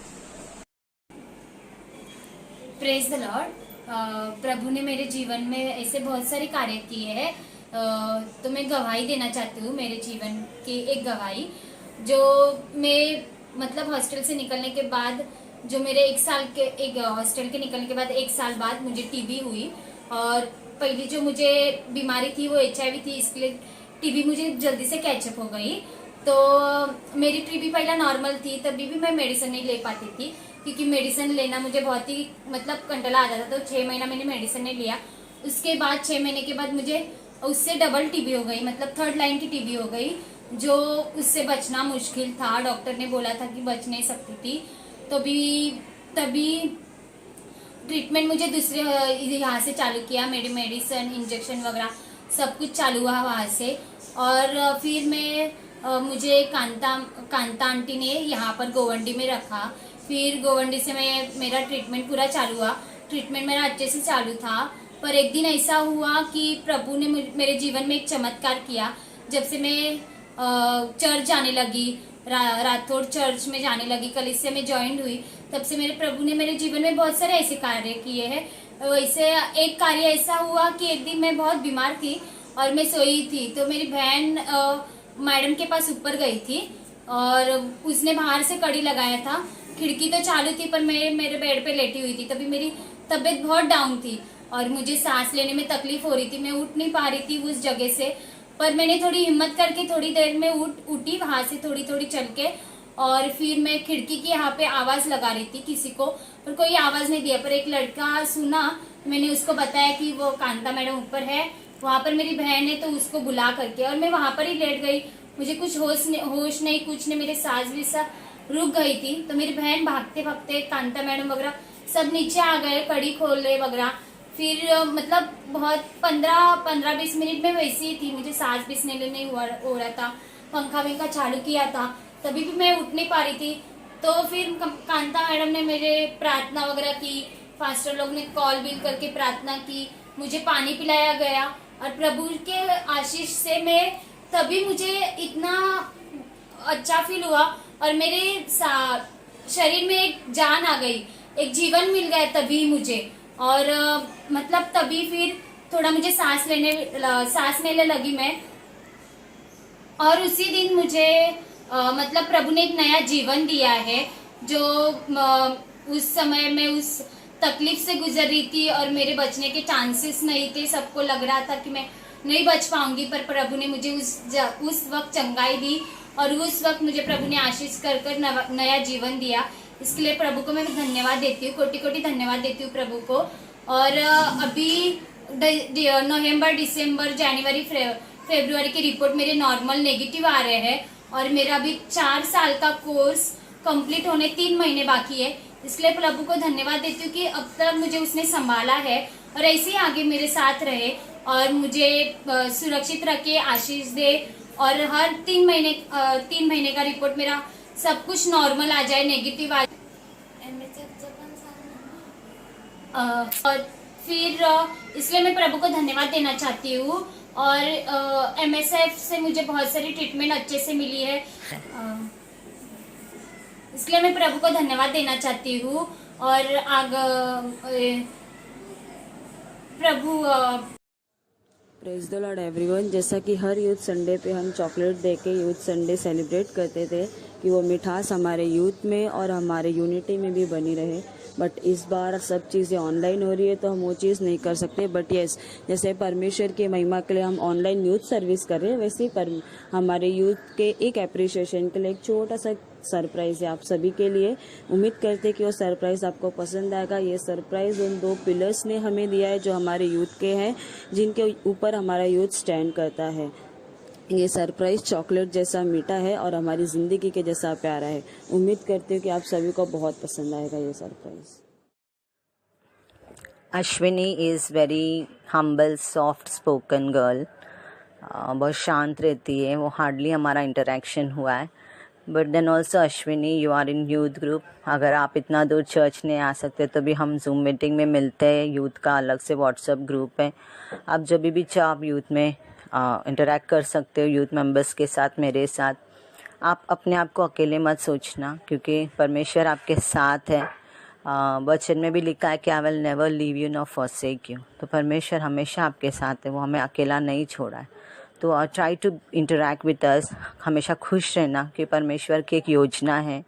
Praise the lord. प्रभु ने मेरे जीवन में ऐसे बहुत सारे कार्य किए हैं, तो मैं गवाही देना चाहती हूँ। मेरे जीवन की एक गवाही जो मैं मतलब हॉस्टल से निकलने के बाद, जो मेरे हॉस्टल के निकलने के बाद 1 साल बाद मुझे टीबी हुई। और पहली जो मुझे बीमारी थी वो HIV थी, इसलिए टीबी मुझे जल्दी से कैचअप हो गई। तो मेरी टीबी पहला नॉर्मल थी, तभी भी मैं मेडिसिन नहीं ले पाती थी क्योंकि मेडिसिन लेना मुझे बहुत ही मतलब कंटाला आ जाता। तो 6 महीना मैंने मेडिसिन नहीं लिया। उसके बाद 6 महीने के बाद मुझे उससे डबल टीबी हो गई, मतलब 3rd लाइन की टीबी हो गई, जो उससे बचना मुश्किल था। डॉक्टर ने बोला था कि बच नहीं सकती थी। तो तभी ट्रीटमेंट मुझे दूसरे यहाँ से चालू किया, मेरी मेडिसिन, इंजेक्शन वगैरह सब कुछ चालू हुआ वहाँ से। और फिर मुझे कांता आंटी ने यहाँ पर गोवंडी में रखा। फिर गोवंडी से मेरा ट्रीटमेंट पूरा चालू हुआ। ट्रीटमेंट मेरा अच्छे से चालू था, पर एक दिन ऐसा हुआ कि प्रभु ने मेरे जीवन में एक चमत्कार किया। जब से मैं चर्च जाने लगी, राठौड़ चर्च में जाने लगी, कलीसिया में ज्वाइन हुई, तब से मेरे प्रभु ने मेरे जीवन में बहुत सारे ऐसे कार्य किए हैं। वैसे एक कार्य ऐसा हुआ कि एक दिन मैं बहुत बीमार थी और मैं सोई थी, तो मेरी बहन मैडम के पास ऊपर गई थी और उसने बाहर से कड़ी लगाया था। खिड़की तो चालू थी पर मैं मेरे बेड पे लेटी हुई थी। तभी मेरी तबीयत बहुत डाउन थी और मुझे सांस लेने में तकलीफ हो रही थी। मैं उठ नहीं पा रही थी उस जगह से, पर मैंने थोड़ी हिम्मत करके थोड़ी देर में उठी वहां से थोड़ी थोड़ी चल के। और फिर मैं खिड़की की यहाँ पे आवाज लगा रही थी किसी को, पर कोई आवाज नहीं दिया। पर एक लड़का सुना, मैंने उसको बताया कि वो कांता मैडम ऊपर है, वहां पर मेरी बहन है, तो उसको बुला करके और मैं वहां पर ही लेट गई। मुझे कुछ होश नहीं, कुछ नहीं, मेरे सांस भी सा रुक गई थी। तो मेरी बहन भागते भागते कांता मैडम वगैरह सब नीचे आ गए, कड़ी खोल रहे वगैरह। फिर मतलब बहुत 15-20 मिनट में वैसी ही थी, मुझे सांस भी नहीं हो रहा था। पंखा विंखा चालू किया था, तभी भी मैं उठ नहीं पा रही थी। तो फिर कांता मैडम ने मेरे प्रार्थना वगैरह की, पास्टर लोग ने कॉल बिल करके प्रार्थना की, मुझे पानी पिलाया गया और प्रभु के आशीष से मैं तभी मुझे इतना अच्छा फील हुआ और मेरे शरीर में एक जान आ गई, एक जीवन मिल गया तभी मुझे। और मतलब तभी फिर थोड़ा मुझे सांस लेने लगी मैं। और उसी दिन मुझे मतलब प्रभु ने एक नया जीवन दिया है। जो उस समय में उस तकलीफ से गुजर रही थी और मेरे बचने के चांसेस नहीं थे, सबको लग रहा था कि मैं नहीं बच पाऊंगी, पर प्रभु ने मुझे उस वक्त चंगाई दी और उस वक्त मुझे प्रभु ने आशीष कर नया जीवन दिया। इसके लिए प्रभु को मैं धन्यवाद देती हूँ, कोटि कोटि धन्यवाद देती हूँ प्रभु को। और अभी नवंबर, दिसंबर, जनवरी, फरवरी की रिपोर्ट मेरे नॉर्मल नेगेटिव आ रहे हैं और मेरा अभी 4 साल का कोर्स कंप्लीट होने 3 महीने बाकी है। इसलिए प्रभु को धन्यवाद देती हूँ कि अब तक मुझे उसने संभाला है और ऐसे ही आगे मेरे साथ रहे और मुझे सुरक्षित रखे, आशीष दे और हर 3 महीने का रिपोर्ट मेरा सब कुछ नॉर्मल आ जाए, नेगेटिव आ जाए। और फिर इसलिए मैं प्रभु को धन्यवाद देना चाहती हूँ। और MSF से मुझे बहुत सारी ट्रीटमेंट अच्छे से मिली है, इसलिए मैं प्रभु को धन्यवाद देना चाहती हूँ। और प्रभु प्रेज द लॉर्ड एवरीवन। जैसा कि हर यूथ संडे पे हम चॉकलेट दे के यूथ संडे सेलिब्रेट करते थे कि वो मिठास हमारे यूथ में और हमारे यूनिटी में भी बनी रहे, बट इस बार सब चीज़ें ऑनलाइन हो रही है तो हम वो चीज़ नहीं कर सकते। बट यस, जैसे परमेश्वर की महिमा के लिए हम ऑनलाइन यूथ सर्विस कर रहे हैं, वैसे ही हमारे यूथ के एक अप्रिशिएशन के लिए एक छोटा सा सरप्राइज है आप सभी के लिए। उम्मीद करते हैं कि वो सरप्राइज आपको पसंद आएगा। ये सरप्राइज उन 2 पिलर्स ने हमें दिया है जो हमारे यूथ के हैं, जिनके ऊपर हमारा यूथ स्टैंड करता है। ये सरप्राइज चॉकलेट जैसा मीठा है और हमारी जिंदगी के जैसा प्यारा है। उम्मीद करते हैं कि आप सभी को बहुत पसंद आएगा ये surprise. Ashwini is very humble, soft spoken girl. बहुत शांत रहती है, वो हार्डली हमारा इंटरेक्शन हुआ है। But then also Ashwini, you are in youth group. अगर आप इतना दूर चर्च नहीं आ सकते तो भी हम जूम मीटिंग में मिलते हैं। यूथ का अलग से व्हाट्सएप ग्रुप है, आप जब भी चाहो आप यूथ में इंटरेक्ट कर सकते हो यूथ मेंबर्स के साथ, मेरे साथ। आप अपने आप को अकेले मत सोचना, क्योंकि परमेश्वर आपके साथ है। वचन में भी लिखा है कि I will never leave you nor forsake you। तो परमेश्वर हमेशा आपके साथ है, वो हमें अकेला नहीं छोड़ा है। तो try to interact with us. हमेशा खुश रहना कि परमेश्वर की एक योजना है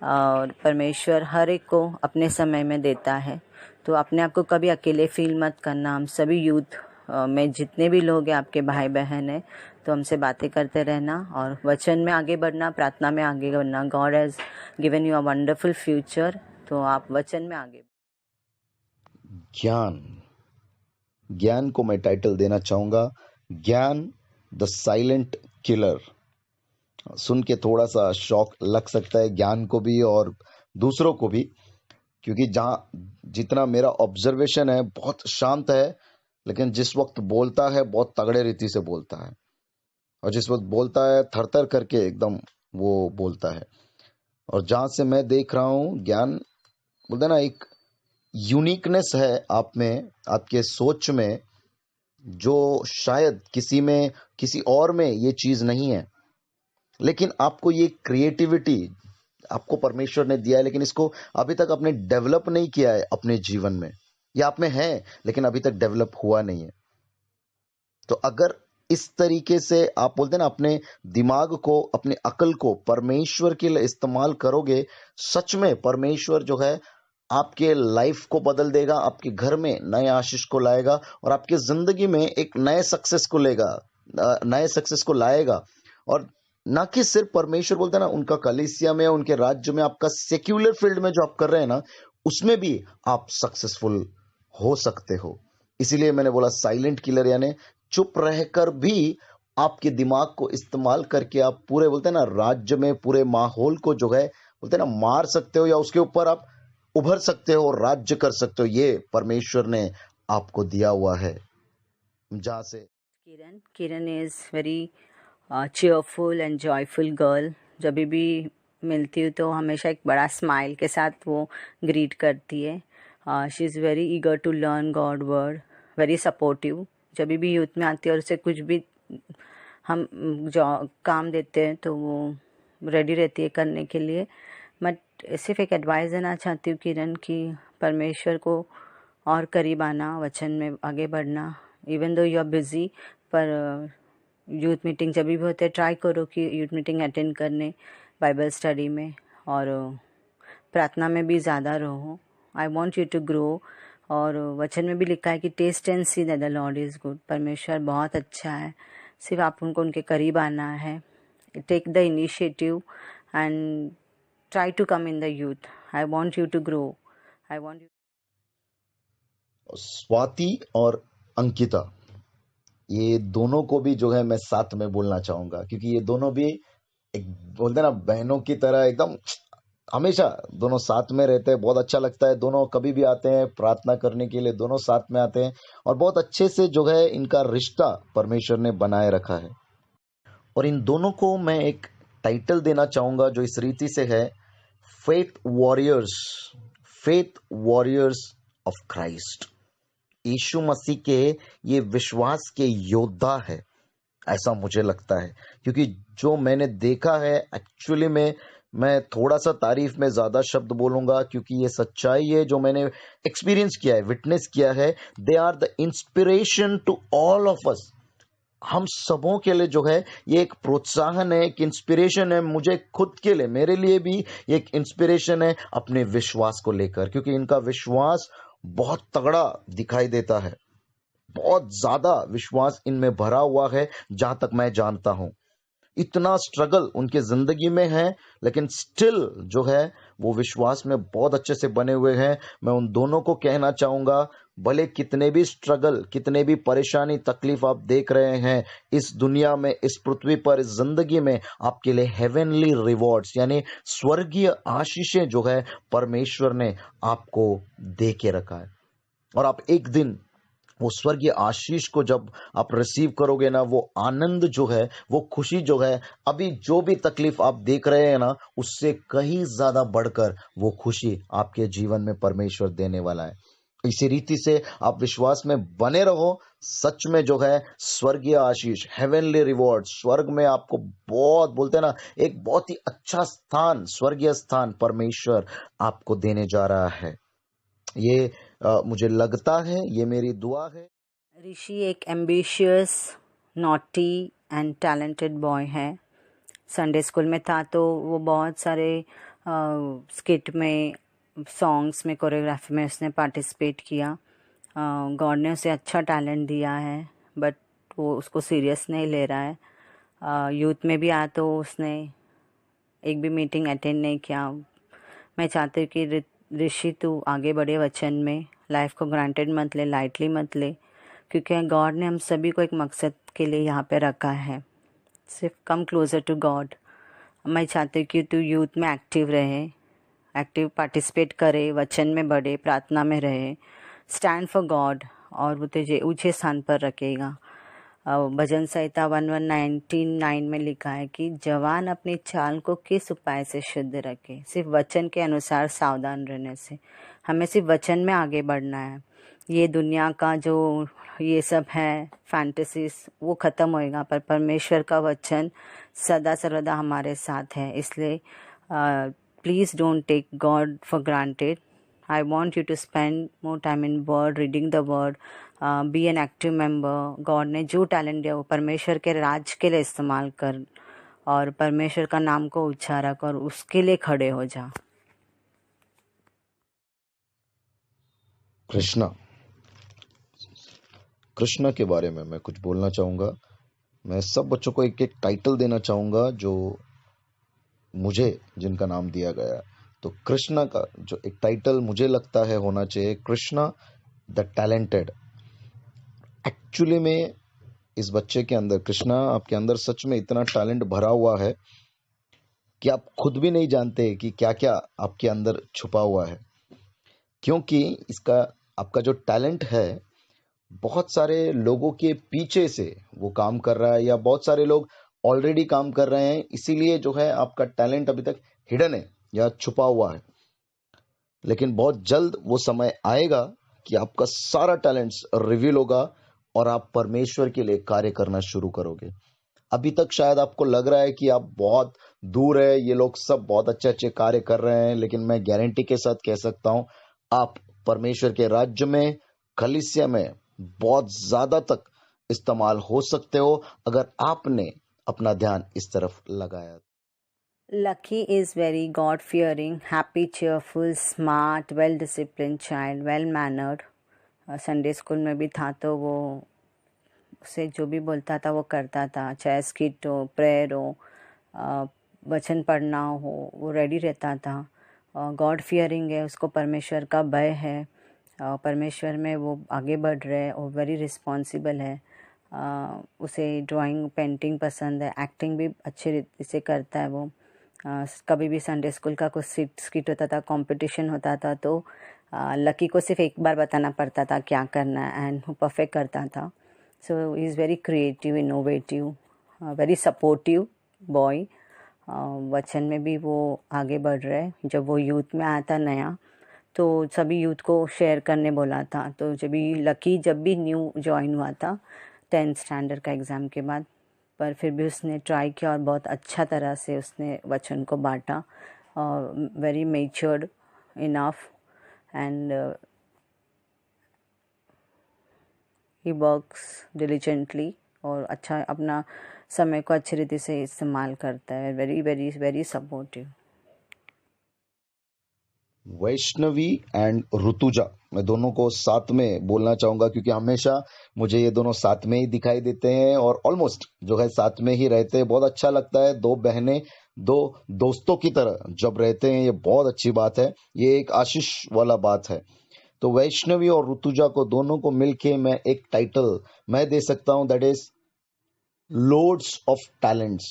और परमेश्वर हर एक को अपने समय में देता है। तो अपने आप को कभी अकेले फील मत करना। हम सभी यूथ में जितने भी लोग हैं आपके भाई बहन हैं, तो हमसे बातें करते रहना और वचन में आगे बढ़ना, प्रार्थना में आगे बढ़ना। God has given you a wonderful future, तो आप वचन में आगे। ज्ञान को मैं टाइटल देना चाहूँगा, ज्ञान द साइलेंट किलर। सुन के थोड़ा सा शॉक लग सकता है ज्ञान को भी और दूसरों को भी, क्योंकि जहाँ जितना मेरा ऑब्जर्वेशन है बहुत शांत है, लेकिन जिस वक्त बोलता है बहुत तगड़े रीति से बोलता है, और जिस वक्त बोलता है थर थर करके एकदम वो बोलता है। और जहां से मैं देख रहा हूँ ज्ञान, बोलते हैं ना, एक यूनिकनेस है आप में, आपके सोच में, जो शायद किसी में, किसी और में ये चीज नहीं है। लेकिन आपको ये क्रिएटिविटी आपको परमेश्वर ने दिया है, लेकिन इसको अभी तक आपने डेवलप नहीं किया है अपने जीवन में। ये आप में है लेकिन अभी तक डेवलप हुआ नहीं है। तो अगर इस तरीके से आप बोलते हैं ना, अपने दिमाग को, अपने अकल को परमेश्वर के लिए इस्तेमाल करोगे, सच में परमेश्वर जो है आपके लाइफ को बदल देगा, आपके घर में नए आशीष को लाएगा, और आपके जिंदगी में एक नए सक्सेस को लाएगा। और ना कि सिर्फ परमेश्वर बोलते हैं ना, उनका कलीसिया में, उनके राज्य में, आपका सेक्युलर फील्ड में जो आप कर रहे हैं ना, उसमें भी आप सक्सेसफुल हो सकते हो। इसीलिए मैंने बोला साइलेंट किलर, यानी चुप रहकर भी आपके दिमाग को इस्तेमाल करके आप पूरे, बोलते हैं ना, राज्य में पूरे माहौल को जो है, बोलते हैं ना, मार सकते हो, या उसके ऊपर आप उभर सकते हो और राज्य कर सकते हो। ये परमेश्वर ने आपको दिया हुआ है। जहाँ से Kiran is very cheerful and joyful girl. जब भी मिलती हूँ तो हमेशा एक बड़ा स्माइल के साथ वो ग्रीट करती है। She is very eager to learn God word, very supportive. जब भी यूथ में आती है और उसे कुछ भी हम जो काम देते हैं तो वो रेडी रहती है करने के लिए। मैं सिर्फ एक एडवाइस देना चाहती हूँ किरण, कि परमेश्वर को और करीब आना, वचन में आगे बढ़ना। Even though you are busy, पर यूथ मीटिंग जब भी होते हैं ट्राई करो कि यूथ मीटिंग अटेंड करने, बाइबल स्टडी में और प्रार्थना में भी ज़्यादा रहो। I want you to grow. और वचन में भी लिखा है कि taste and see that the Lord is good. परमेश्वर बहुत अच्छा है, सिर्फ आप उनको उनके करीब आना है। Take the initiative and try to come in the youth. I want you to grow. I want you. Swati और अंकिता, ये दोनों को भी जो है मैं साथ में बोलना चाहूंगा, क्योंकि ये दोनों भी एक, बोलते हैं ना, बहनों की तरह एकदम हमेशा दोनों साथ में रहते हैं। बहुत अच्छा लगता है, दोनों कभी भी आते हैं प्रार्थना करने के लिए, दोनों साथ में आते हैं, और बहुत अच्छे से जो है इनका रिश्ता परमेश्वर ने बनाए रखा है। और इन दोनों को मैं एक टाइटल देना चाहूंगा जो इस रीति से है, फेथ वॉरियर्स ऑफ क्राइस्ट। यीशु मसीह के ये विश्वास के योद्धा है, ऐसा मुझे लगता है। क्योंकि जो मैंने देखा है, एक्चुअली में मैं थोड़ा सा तारीफ में ज्यादा शब्द बोलूंगा, क्योंकि ये सच्चाई है जो मैंने एक्सपीरियंस किया है, विटनेस किया है। They are the inspiration to all of us. हम सबों के लिए जो है ये एक प्रोत्साहन है, एक इंस्पिरेशन है। मुझे खुद के लिए, मेरे लिए भी एक इंस्पिरेशन है अपने विश्वास को लेकर, क्योंकि इनका विश्वास बहुत तगड़ा दिखाई देता है। बहुत ज्यादा विश्वास इनमें भरा हुआ है, जहां तक मैं जानता हूं। इतना स्ट्रगल उनके जिंदगी में है, लेकिन स्टिल जो है वो विश्वास में बहुत अच्छे से बने हुए हैं। मैं उन दोनों को कहना चाहूंगा, भले कितने भी स्ट्रगल, कितने भी परेशानी, तकलीफ आप देख रहे हैं इस दुनिया में, इस पृथ्वी पर, इस जिंदगी में, आपके लिए हेवनली रिवॉर्ड्स यानी स्वर्गीय आशीषें जो है परमेश्वर ने आपको दे के रखा है। और आप एक दिन वो स्वर्गीय आशीष को जब आप रिसीव करोगे ना, वो आनंद जो है, वो खुशी जो है, अभी जो भी तकलीफ आप देख रहे हैं ना, उससे कहीं ज्यादा बढ़कर वो खुशी आपके जीवन में परमेश्वर देने वाला है। इसी रीति से आप विश्वास में बने रहो। सच में जो है स्वर्गीय आशीष, हेवनली रिवॉर्ड, स्वर्ग में आपको बहुत, बोलते हैं ना, एक बहुत ही अच्छा स्थान, स्वर्गीय स्थान परमेश्वर आपको देने जा रहा है। ये मुझे लगता है, ये मेरी दुआ है। ऋषि एक ambitious, naughty and talented boy है। संडे स्कूल में था तो वो बहुत सारे स्किट में, सॉन्ग्स में, कोरियोग्राफी में उसने पार्टिसिपेट किया। गॉड ने उसे अच्छा टैलेंट दिया है, बट वो उसको सीरियस नहीं ले रहा है। यूथ में भी आया तो उसने एक भी मीटिंग अटेंड नहीं किया। मैं चाहती हूँ कि ऋषि तू आगे बढ़े वचन में, लाइफ को ग्रांटेड मत ले, लाइटली मत ले, क्योंकि गॉड ने हम सभी को एक मकसद के लिए यहाँ पे रखा है। सिर्फ कम क्लोजर टू गॉड। मैं चाहती हूँ कि तू यूथ में एक्टिव रहे, एक्टिव पार्टिसिपेट करे, वचन में बढ़े, प्रार्थना में रहे, स्टैंड फॉर गॉड और वो तुझे ऊंचे स्थान पर रखेगा। भजन संहिता 1199 में लिखा है कि जवान अपनी चाल को किस उपाय से शुद्ध रखे, सिर्फ वचन के अनुसार सावधान रहने से। हमें सिर्फ वचन में आगे बढ़ना है। ये दुनिया का जो ये सब है फैंटेसीज वो ख़त्म होएगा, पर परमेश्वर का वचन सदा सर्वदा हमारे साथ है। इसलिए please don't take God for granted. I want you to spend more time in word, reading the word, be an active member. God ने जो टैलेंट दिया वो परमेश्वर के राज के लिए इस्तेमाल कर और परमेश्वर का नाम को उच्चारा कर, उसके लिए खड़े हो जा। कृष्णा के बारे में मैं कुछ बोलना चाहूँगा। मैं सब बच्चों को एक एक टाइटल देना चाहूँगा जो मुझे जिनका नाम दिया गया है। तो कृष्णा का जो एक टाइटल मुझे लगता है होना चाहिए, कृष्णा द टैलेंटेड। एक्चुअली में इस बच्चे के अंदर, कृष्णा आपके अंदर सच में इतना टैलेंट भरा हुआ है कि आप खुद भी नहीं जानते कि क्या क्या आपके अंदर छुपा हुआ है, क्योंकि इसका आपका जो टैलेंट है बहुत सारे लोगों के पीछे से वो काम कर रहा है, या बहुत सारे लोग ऑलरेडी काम कर रहे हैं, इसीलिए जो है आपका टैलेंट अभी तक हिडन है या छुपा हुआ है। लेकिन बहुत जल्द वो समय आएगा कि आपका सारा टैलेंट्स रिवील होगा और आप परमेश्वर के लिए कार्य करना शुरू करोगे। अभी तक शायद आपको लग रहा है कि आप बहुत दूर है, ये लोग सब बहुत अच्छे अच्छे कार्य कर रहे हैं, लेकिन मैं गारंटी के साथ कह सकता हूं आप परमेश्वर के राज्य में, कलीसिया में बहुत ज्यादा तक इस्तेमाल हो सकते हो अगर आपने अपना ध्यान इस तरफ लगाया। Lucky is very God-fearing, happy, cheerful, smart, well-disciplined child, well-mannered. Sunday school में भी था तो वो उसे जो भी बोलता था वो करता था, चाहे स्किट हो, प्रेयर हो, वचन पढ़ना हो, वो रेडी रहता था। गॉड फियरिंग है, उसको परमेश्वर का भय है, परमेश्वर में वो आगे बढ़ रहे हैं और वेरी रिस्पॉन्सिबल है। उसे ड्राइंग पेंटिंग पसंद है, एक्टिंग भी अच्छे रीति से करता है वो। कभी भी संडे स्कूल का कुछ स्किट होता था, कंपटीशन होता था तो लकी को सिर्फ एक बार बताना पड़ता था क्या करना है एंड वो परफेक्ट करता था। So he is very creative, innovative, very supportive boy. वचन में भी वो आगे बढ़ रहे हैं। जब वो यूथ में आया था नया तो सभी यूथ को शेयर करने बोला था, तो जब भी न्यू ज्वाइन हुआ था 10th स्टैंडर्ड का एग्ज़ाम के बाद, पर फिर भी उसने ट्राई किया और बहुत अच्छा तरह से उसने वचन को बांटा। Very matured enough and he works diligently और अच्छा अपना समय को अच्छी रीति से इस्तेमाल करता है। Very very very supportive. Vaishnavi and Rutuja, मैं दोनों को साथ में बोलना चाहूंगा क्योंकि हमेशा मुझे ये दोनों साथ में ही दिखाई देते हैं और ऑलमोस्ट जो है साथ में ही रहते हैं। बहुत अच्छा लगता है, दो बहनें दो दोस्तों की तरह जब रहते हैं, ये बहुत अच्छी बात है, ये एक आशीष वाला बात है। तो वैष्णवी और ऋतुजा को दोनों को मिलके मैं एक टाइटल मैं दे सकता हूं, that is loads of talents.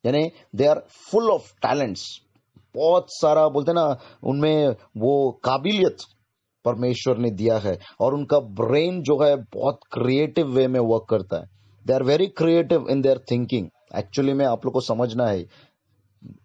यानी they are full of talents, बहुत सारा बोलते ना उनमें वो काबिलियत परमेश्वर ने दिया है और उनका ब्रेन जो है बहुत क्रिएटिव वे में वर्क करता है। They are very creative in their thinking. Actually में आप लोग को समझना है,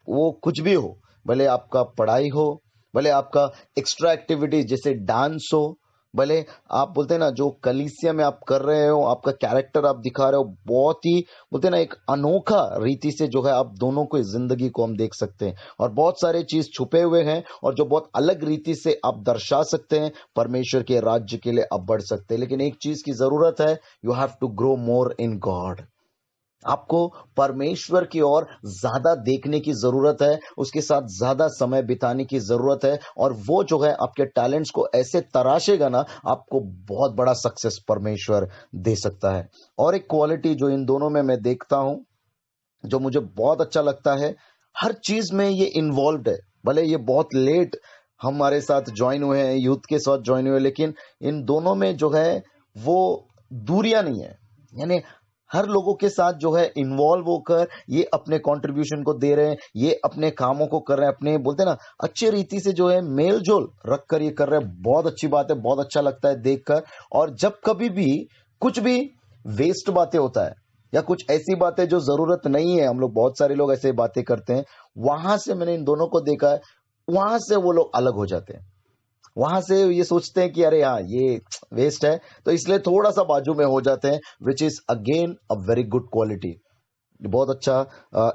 वो कुछ भी हो, भले आपका पढ़ाई हो, भले आपका एक्स्ट्रा एक्टिविटीज जैसे डांस हो, भले आप बोलते हैं ना जो कलीसिया में आप कर रहे हो, आपका कैरेक्टर आप दिखा रहे हो, बहुत ही बोलते हैं ना एक अनोखा रीति से जो है आप दोनों को जिंदगी को हम देख सकते हैं और बहुत सारे चीज छुपे हुए हैं और जो बहुत अलग रीति से आप दर्शा सकते हैं, परमेश्वर के राज्य के लिए आप बढ़ सकते हैं। लेकिन एक चीज की जरूरत है, you have to grow more in God. आपको परमेश्वर की ओर ज्यादा देखने की जरूरत है, उसके साथ ज्यादा समय बिताने की जरूरत है और वो जो है आपके टैलेंट्स को ऐसे तराशेगा ना, आपको बहुत बड़ा सक्सेस परमेश्वर दे सकता है। और एक क्वालिटी जो इन दोनों में मैं देखता हूं, जो मुझे बहुत अच्छा लगता है, हर चीज में ये इन्वॉल्व है। भले ये बहुत लेट हमारे साथ ज्वाइन हुए हैं, यूथ के साथ ज्वाइन हुए, लेकिन इन दोनों में जो है वो दूरियां नहीं है। यानी हर लोगों के साथ जो है इन्वॉल्व होकर ये अपने कंट्रीब्यूशन को दे रहे हैं, ये अपने कामों को कर रहे हैं, अपने बोलते हैं ना अच्छी रीति से जो है मेल जोल रखकर ये कर रहे हैं। बहुत अच्छी बात है, बहुत अच्छा लगता है देखकर। और जब कभी भी कुछ भी वेस्ट बातें होता है या कुछ ऐसी बातें जो जरूरत नहीं है, हम लोग बहुत सारे लोग ऐसे बातें करते हैं, वहां से मैंने इन दोनों को देखा है, वहां से वो लोग अलग हो जाते हैं। वहां से ये सोचते हैं कि अरे हाँ ये वेस्ट है, तो इसलिए थोड़ा सा बाजू में हो जाते हैं, which is again a very good quality. बहुत अच्छा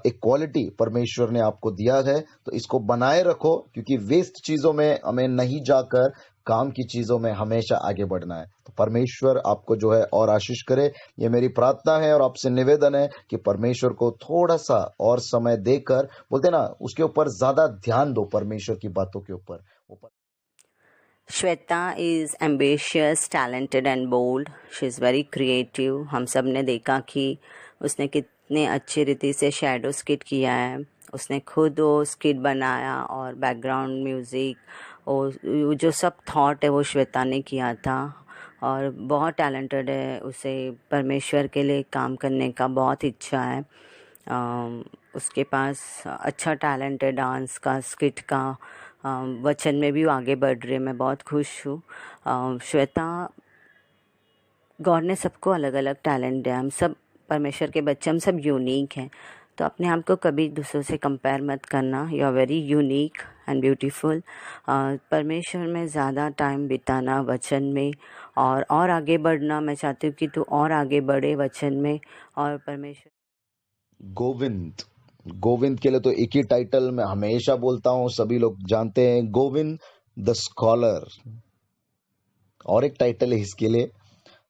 एक क्वालिटी परमेश्वर ने आपको दिया है, तो इसको बनाए रखो, क्योंकि वेस्ट चीजों में हमें नहीं जाकर काम की चीजों में हमेशा आगे बढ़ना है। तो परमेश्वर आपको जो है और आशीष करे, ये मेरी प्रार्थना है और आपसे निवेदन है कि परमेश्वर को थोड़ा सा और समय देकर, बोलते ना, उसके ऊपर ज्यादा ध्यान दो, परमेश्वर की बातों के ऊपर। Shweta is ambitious, talented and bold. She is very creative. हम सब ने देखा कि उसने कितने अच्छी रीति से शैडो स्किट किया है। उसने खुद वो स्किट बनाया और बैकग्राउंड म्यूज़िक और जो सब थॉट है वो श्वेता ने किया था, और बहुत टैलेंटेड है। उसे परमेश्वर के लिए काम करने का बहुत इच्छा है। उसके पास अच्छा टैलेंट है डांस का, स्किट का, वचन में भी वो आगे बढ़ रही है। मैं बहुत खुश हूँ। श्वेता, गॉड ने सबको अलग अलग टैलेंट दिया। हम सब परमेश्वर के बच्चे, हम सब यूनिक हैं, तो अपने आप को कभी दूसरों से कंपेयर मत करना। You are very unique and beautiful. परमेश्वर में ज़्यादा टाइम बिताना, वचन में, और आगे बढ़ना। मैं चाहती हूँ कि तू और आगे बढ़े वचन में और परमेश्वर। गोविंद के लिए तो एक ही टाइटल मैं हमेशा बोलता हूँ, सभी लोग जानते हैं, गोविंद द स्कॉलर। और एक टाइटल है इसके लिए,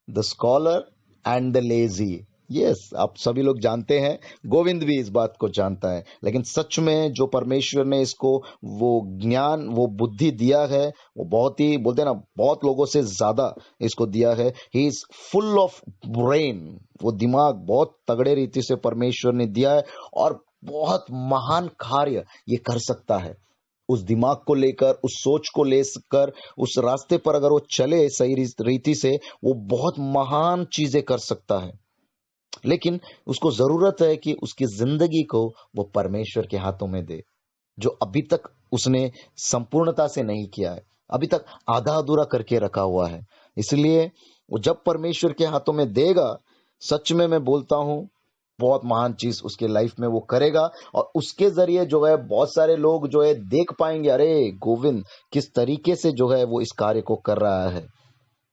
the scholar and the lazy. Yes, आप सभी लोग जानते हैं, गोविंद भी इस बात को जानता है। लेकिन सच में जो परमेश्वर ने इसको वो ज्ञान, वो बुद्धि दिया है, वो बहुत ही, बोलते हैं ना, बहुत लोगों से ज्यादा इसको दिया है। He is full of brain. वो दिमाग बहुत तगड़े रीति से परमेश्वर ने दिया है और बहुत महान कार्य ये कर सकता है। उस दिमाग को लेकर, उस सोच को लेकर, उस रास्ते पर अगर वो चले सही रीति से, वो बहुत महान चीजें कर सकता है। लेकिन उसको जरूरत है कि उसकी जिंदगी को वो परमेश्वर के हाथों में दे, जो अभी तक उसने संपूर्णता से नहीं किया है, अभी तक आधा अधूरा करके रखा हुआ है। इसलिए वो जब परमेश्वर के हाथों में देगा, सच में मैं बोलता हूं, बहुत महान चीज उसके लाइफ में वो करेगा। और उसके जरिए जो है बहुत सारे लोग जो है देख पाएंगे, अरे गोविंद किस तरीके से जो है वो इस कार्य को कर रहा है।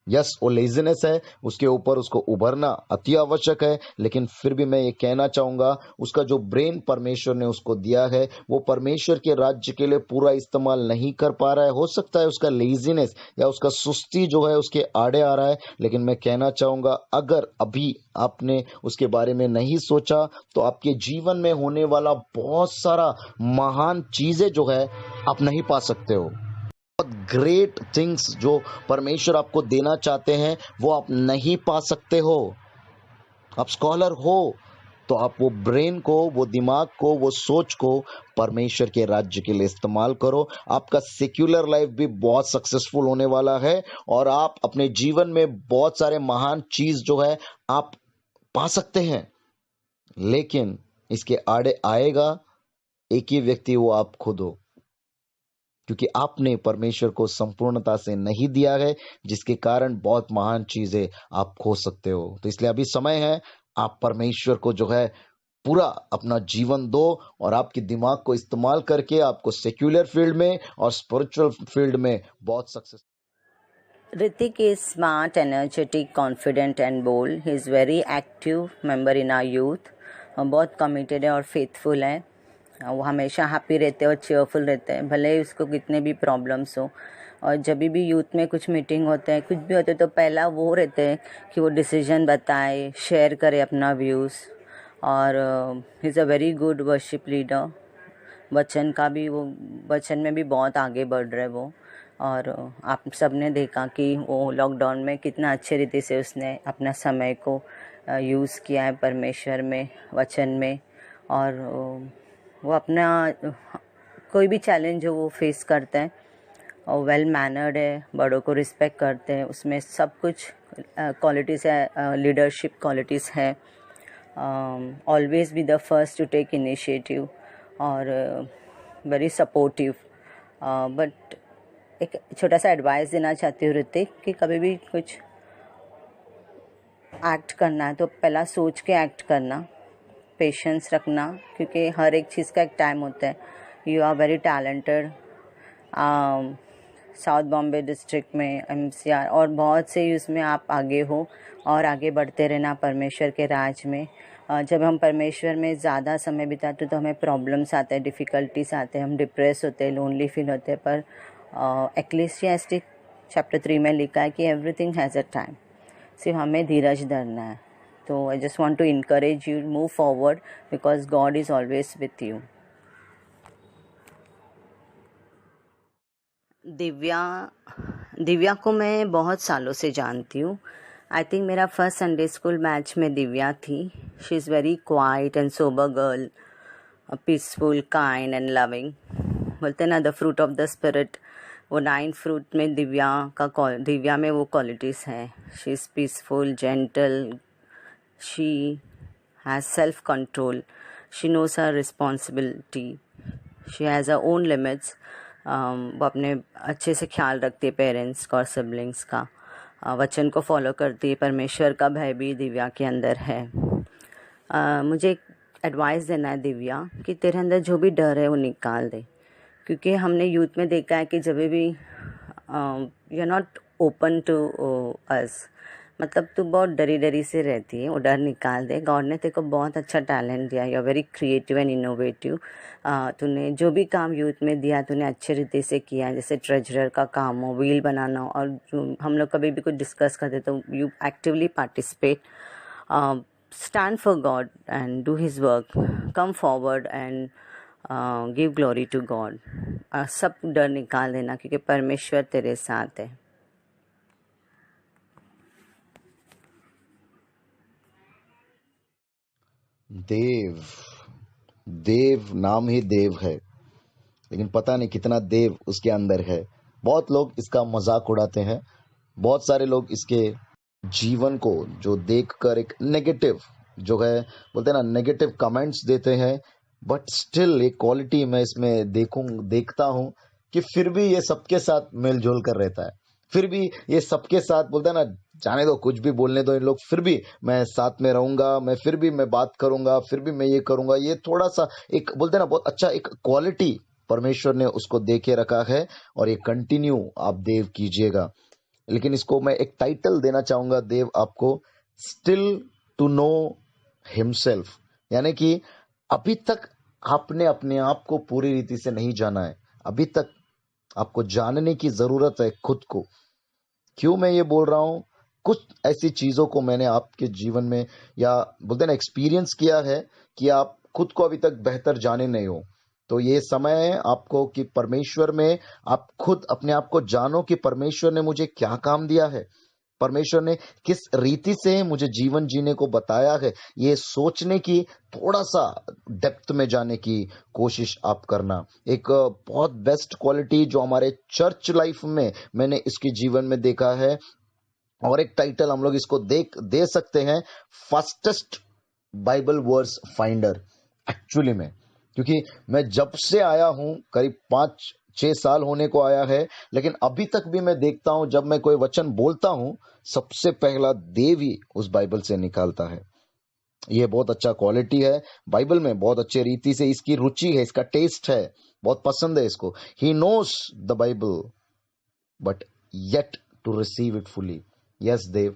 यस, वो लेजीनेस है, उसके ऊपर उसको उभरना अति आवश्यक है। लेकिन फिर भी मैं ये कहना चाहूंगा, उसका जो ब्रेन परमेश्वर ने उसको दिया है, वो परमेश्वर के राज्य के लिए पूरा इस्तेमाल नहीं कर पा रहा है। हो सकता है उसका लेजीनेस या उसका सुस्ती जो है उसके आड़े आ रहा है। लेकिन मैं कहना चाहूंगा, अगर अभी आपने उसके बारे में नहीं सोचा, तो आपके जीवन में होने वाला बहुत सारा महान चीजें जो है आप नहीं पा सकते हो। ग्रेट थिंग्स जो परमेश्वर आपको देना चाहते हैं वो आप नहीं पा सकते हो। आप स्कॉलर हो तो आप वो ब्रेन को, वो दिमाग को, वो सोच को परमेश्वर के राज्य के लिए इस्तेमाल करो। आपका सेक्युलर लाइफ भी बहुत सक्सेसफुल होने वाला है और आप अपने जीवन में बहुत सारे महान चीज जो है आप पा सकते हैं। लेकिन इसके आड़े आएगा एक ही व्यक्ति, वो आप खुद हो, क्योंकि आपने परमेश्वर को संपूर्णता से नहीं दिया है, जिसके कारण बहुत महान चीजें आप खो सकते हो। तो इसलिए अभी समय है, आप परमेश्वर को जो है पूरा अपना जीवन दो और आपके दिमाग को इस्तेमाल करके आपको सेक्युलर फील्ड में और स्पिरिचुअल फील्ड में बहुत success. Hrithik is smart, energetic, confident and bold. He is very active member in our youth. बहुत कमिटेड है और फेथफुल है। वो हमेशा हैप्पी रहते हैं और चेयरफुल रहते हैं, भले ही उसको कितने भी प्रॉब्लम्स हो। और जब भी यूथ में कुछ मीटिंग होते हैं, कुछ भी होते हैं, तो पहला वो रहते हैं कि वो डिसीजन बताए, शेयर करे अपना व्यूज़। और he is a very good worship leader. वचन का भी, वो वचन में भी बहुत आगे बढ़ रहे वो। और आप सब ने देखा कि वो लॉकडाउन में कितना अच्छे रीति से उसने अपना समय को यूज़ किया है परमेश्वर में, वचन में। और वो अपना कोई भी चैलेंज जो वो फेस करते हैं, और वेल मैनर्ड है, बड़ों को रिस्पेक्ट करते हैं, उसमें सब कुछ क्वालिटीज़ है, लीडरशिप क्वालिटीज़ है। Always be the first to take initiative और वेरी सपोर्टिव। बट एक छोटा सा एडवाइस देना चाहती हूँ ऋतिक कि कभी भी कुछ एक्ट करना है तो पहला सोच के एक्ट करना, पेशेंस रखना, क्योंकि हर एक चीज़ का एक टाइम होता है। You are very talented. South Bombay district में MCR और बहुत से उसमें आप आगे हो और आगे बढ़ते रहना परमेश्वर के राज में। जब हम परमेश्वर में ज़्यादा समय बिताते तो हमें प्रॉब्लम्स आते हैं, डिफ़िकल्टीज आते हैं, हम डिप्रेस होते हैं, लोनली फील होते हैं। पर एक्लेसियास्टिक चैप्टर 3 में लिखा है कि एवरीथिंग हैज़ अ टाइम, सिर्फ हमें धीरज धरना है। तो I just want to encourage you, move forward because God is always with you. Divya को मैं बहुत सालों से जानती हूँ। आई थिंक मेरा फर्स्ट संडे स्कूल बैच में दिव्या थी। She is very quiet and sober girl, peaceful, kind and loving. बोलते ना the fruit of the spirit, वो 9 फ्रूट में दिव्या में वो क्वालिटीज़ हैं। She is peaceful, gentle, she has self control, she knows her responsibility, she has her own limits. वो अपने अच्छे से ख्याल रखती है पेरेंट्स का और सिबलिंग्स का, वचन को फॉलो करती है। परमेश्वर का भय भी दिव्या के अंदर है। मुझे एक एडवाइस देना है दिव्या कि तेरे अंदर जो भी डर है वो निकाल दे, क्योंकि हमने यूथ में देखा है कि जब भी you are not open to us, मतलब तू बहुत डरी से रहती है, वो डर निकाल दे। गॉड ने तेरे को बहुत अच्छा टैलेंट दिया, you are very creative and innovative. तूने जो भी काम यूथ में दिया तूने अच्छे रीति से किया, जैसे ट्रेजरर का काम हो, व्हील बनाना हो, और जो हम लोग कभी भी कुछ डिस्कस करते तो you actively participate. Stand for God and do his work, come forward and give glory to God. सब डर निकाल देना, क्योंकि परमेश्वर तेरे साथ है। देव नाम ही देव है, लेकिन पता नहीं कितना देव उसके अंदर है। बहुत लोग इसका मजाक उड़ाते हैं, बहुत सारे लोग इसके जीवन को जो देखकर एक नेगेटिव जो है बोलते हैं ना, नेगेटिव कमेंट्स देते हैं। बट स्टिल एक क्वालिटी मैं इसमें देखता हूँ कि फिर भी ये सबके साथ मेलजोल कर रहता है, फिर भी ये सबके साथ बोलता है ना, जाने दो कुछ भी बोलने दो इन लोग, फिर भी मैं साथ में रहूंगा, फिर भी मैं बात करूंगा, फिर भी मैं ये करूंगा। ये थोड़ा सा एक बोलते हैं ना बहुत अच्छा एक क्वालिटी परमेश्वर ने उसको दे के रखा है, और ये कंटिन्यू आप देव कीजिएगा। लेकिन इसको मैं एक टाइटल देना चाहूंगा देव आपको, स्टिल टू नो हिमसेल्फ, यानी कि अभी तक आपने अपने आप को पूरी रीति से नहीं जाना है, अभी तक आपको जानने की जरूरत है खुद को। क्यों मैं ये बोल रहा हूं? कुछ ऐसी चीजों को मैंने आपके जीवन में या बोलते ना एक्सपीरियंस किया है कि आप खुद को अभी तक बेहतर जाने नहीं हो। तो ये समय है आपको कि परमेश्वर में आप खुद अपने आप को जानो कि परमेश्वर ने मुझे क्या काम दिया है, परमेश्वर ने किस रीति से मुझे जीवन जीने को बताया है। ये सोचने की, थोड़ा सा डेप्थ में जाने की कोशिश आप करना। एक बहुत बेस्ट क्वालिटी जो हमारे चर्च लाइफ में मैंने इसके जीवन में देखा है, और एक टाइटल हम लोग इसको दे सकते हैं, fastest Bible verse finder. Actually में क्योंकि मैं जब से आया हूं करीब 5-6 साल होने को आया है, लेकिन अभी तक भी मैं देखता हूं जब मैं कोई वचन बोलता हूं सबसे पहला देव ही उस बाइबल से निकालता है। ये बहुत अच्छा क्वालिटी है बाइबल में, बहुत अच्छे रीति से इसकी रुचि है, इसका टेस्ट है, बहुत पसंद है इसको। He knows the Bible but yet to receive it fully. Yes Dev,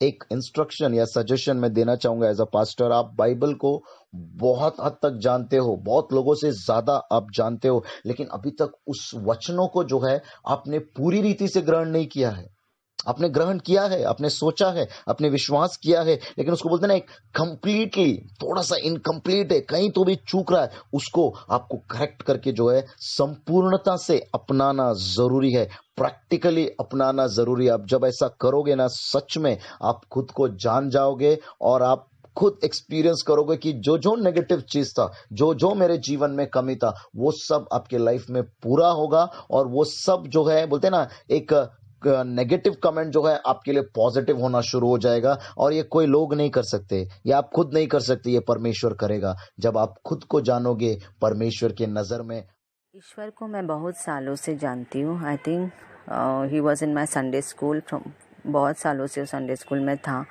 एक इंस्ट्रक्शन या सजेशन मैं देना चाहूंगा एज अ पास्टर। आप बाइबल को बहुत हद तक जानते हो, बहुत लोगों से ज्यादा आप जानते हो, लेकिन अभी तक उस वचनों को जो है आपने पूरी रीति से ग्रहण नहीं किया है। आपने ग्रहण किया है, आपने सोचा है, आपने विश्वास किया है, लेकिन उसको बोलते ना एक कंप्लीटली थोड़ा सा इनकम्प्लीट है, कहीं तो भी चूक रहा है, उसको आपको करेक्ट करके जो है संपूर्णता से अपनाना जरूरी है, प्रैक्टिकली अपनाना जरूरी है। आप जब ऐसा करोगे ना, सच में आप खुद को जान जाओगे और आप खुद एक्सपीरियंस करोगे कि जो जो नेगेटिव चीज था, जो जो मेरे जीवन में कमी था, वो सब आपके लाइफ में पूरा होगा, और वो सब जो है बोलते हैं ना एक नेगेटिव कमेंट जो है आपके लिए पॉजिटिव होना शुरू हो जाएगा। और ये कोई लोग नहीं कर सकते, ये आप खुद नहीं कर सकते, ये परमेश्वर करेगा जब आप खुद को जानोगे परमेश्वर के नज़र में। ईश्वर को मैं बहुत सालों से जानती हूँ। I think he was in my Sunday school, बहुत सालों से संडे स्कूल में था।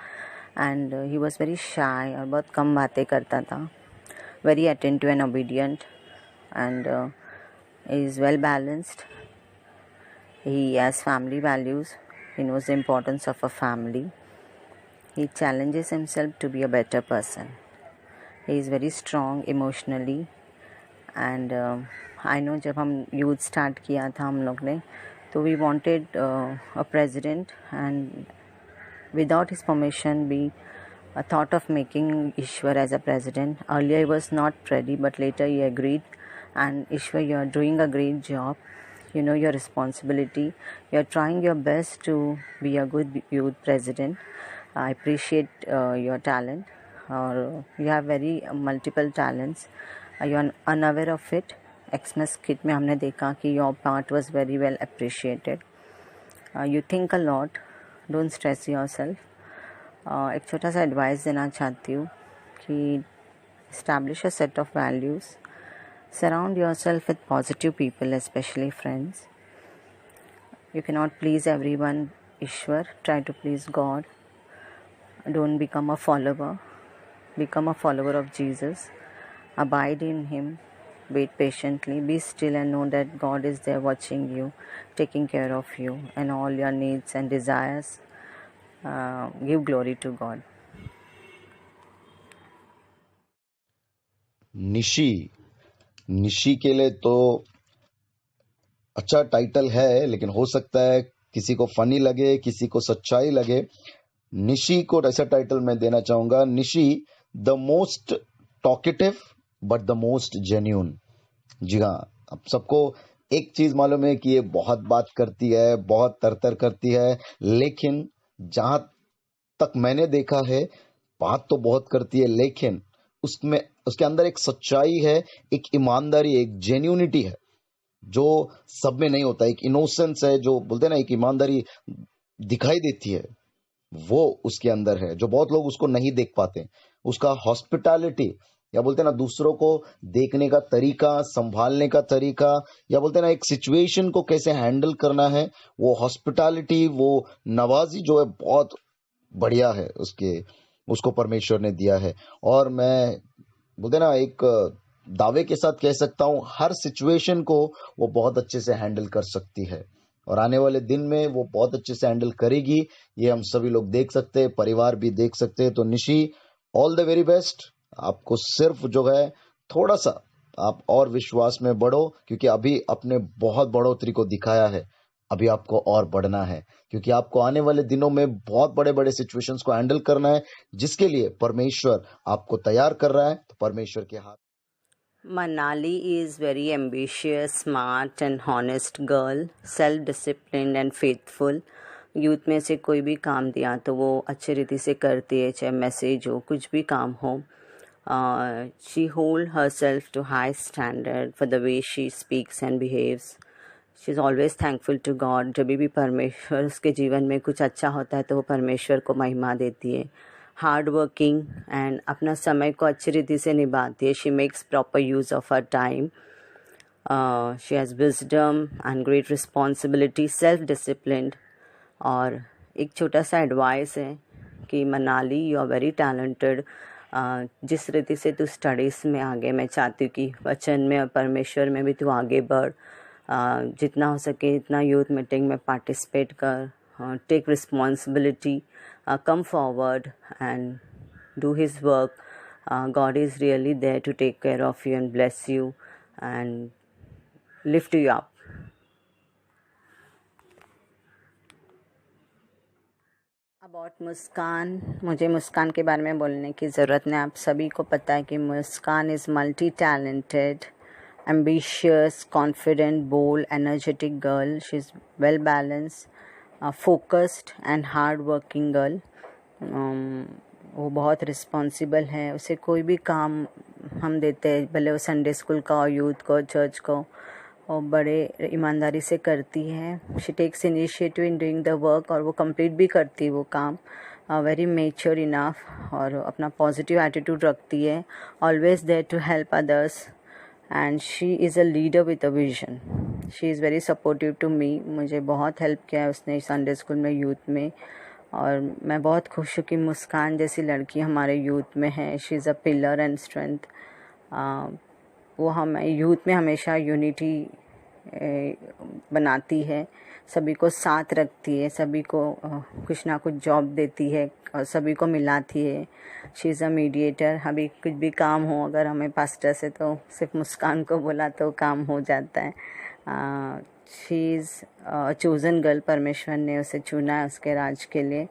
And he was very shy और बहुत कम बातें करता था, very attentive and obedient, and he is well balanced. He has family values. He knows the importance of a family. He challenges himself to be a better person. He is very strong emotionally. And I know जब हम youth start किया था हम लोग ने, तो we wanted a president, and without his permission we thought of making Ishwar as a president. Earlier he was not ready, but later he agreed. And Ishwar, you are doing a great job. You know your responsibility. You are trying your best to be a good youth president. I appreciate your talent. You have very multiple talents. You are unaware of it. Xmas kit में हमने देखा कि your part was very well appreciated. You think a lot. Don't stress yourself. एक छोटा सा advice देना चाहती हूँ कि establish a set of values. Surround yourself with positive people, especially friends. You cannot please everyone, Ishwar. Try to please God. Don't become a follower. Become a follower of Jesus. Abide in Him. Wait patiently. Be still and know that God is there watching you, taking care of you and all your needs and desires. Give glory to God. Nishi के लिए तो अच्छा title है, लेकिन हो सकता है किसी को फनी लगे, किसी को सच्चाई लगे। निशी को ऐसा टाइटल मैं देना चाहूंगा, Nishi the most talkative but the most genuine. जी हाँ, अब सबको एक चीज मालूम है कि ये बहुत बात करती है, बहुत तरतर करती है, लेकिन जहां तक मैंने देखा है बात तो बहुत करती है, लेकिन उसमें उसके अंदर एक सच्चाई है, एक ईमानदारी, एक जेन्यूनिटी है जो सब में नहीं होता। एक इनोसेंस है, जो बोलते हैं ना, एक ईमानदारी दिखाई देती है, वो उसके अंदर है, जो बहुत लोग उसको नहीं देख पाते। उसका हॉस्पिटैलिटी, या बोलते हैं ना दूसरों को देखने का तरीका, संभालने का तरीका, या बोलते हैं ना एक सिचुएशन को कैसे हैंडल करना है, वो हॉस्पिटैलिटी, वो नवाजी जो है बहुत बढ़िया है, उसको परमेश्वर ने दिया है। और मैं बोलते ना एक दावे के साथ कह सकता हूँ, हर सिचुएशन को वो बहुत अच्छे से हैंडल कर सकती है, और आने वाले दिन में वो बहुत अच्छे से हैंडल करेगी, ये हम सभी लोग देख सकते हैं, परिवार भी देख सकते हैं। तो Nishi, all the very best. आपको सिर्फ जो है थोड़ा सा आप और विश्वास में बढ़ो, क्योंकि अभी अपने बहुत बढ़ोतरी को दिखाया है, अभी आपको और बढ़ना है, क्योंकि आपको आने वाले दिनों में बहुत बड़े बड़े सिचुएशंस को हैंडल करना है, जिसके लिए परमेश्वर आपको तैयार कर रहा है। तो परमेश्वर के हाथ। Manali is very ambitious, smart and honest girl, self-disciplined and faithful. Youth में से कोई भी काम दिया तो वो अच्छे रीति से करती है, चाहे मैसेज हो, कुछ भी काम हो। She hold herself to high standard for the way she speaks and behaves. She is always thankful to God. जब भी परमेश्वर उसके जीवन में कुछ अच्छा होता है तो वो परमेश्वर को महिमा देती है। हार्ड वर्किंग एंड अपना समय को अच्छी रीति से निभाती है। She makes proper use of her time. She has wisdom and great responsibility, self disciplined. और एक छोटा सा एडवाइस है कि Manali, you are very talented. जिस रीति से तू स्टडीज़ में आगे, मैं चाहती हूँ कि वचन में और परमेश्वर में भी तू आगे बढ़। जितना हो सके इतना यूथ मीटिंग में पार्टिसिपेट कर, take responsibility, come forward and do his work. God is really there to take care of you and bless you and lift you up. About मुस्कान, मुझे मुस्कान के बारे में बोलने की ज़रूरत नहीं। आप सभी को पता है कि Muskan is multi talented, ambitious, confident, bold, energetic girl. She's well balanced, focused and hard working girl. वो बहुत रिस्पॉन्सिबल है। उसे कोई भी काम हम देते हैं, भले वो संडे स्कूल का हो, यूथ को, चर्च को, और बड़े ईमानदारी से करती है। She takes initiative in doing the work और वो कंप्लीट भी करती है वो काम, वेरी मेच्योर इनफ, और अपना पॉजिटिव एटीट्यूड रखती है, always there to help others, and she is a leader with a vision. She is very supportive to me. मुझे बहुत हेल्प किया है उसने संडे स्कूल में, यूथ में, और मैं बहुत खुश हूँ कि मुस्कान जैसी लड़की हमारे यूथ में है। She is a pillar and strength. वो हम यूथ में हमेशा यूनिटी बनाती है, सभी को साथ रखती है, सभी को कुछ ना कुछ जॉब देती है और सभी को मिलाती है। She is a mediator. अभी कुछ भी काम हो अगर हमें पास्टर से, तो सिर्फ मुस्कान को बोला तो काम हो जाता है। She is chosen girl. परमेश्वर ने उसे चुना है उसके राज के लिए।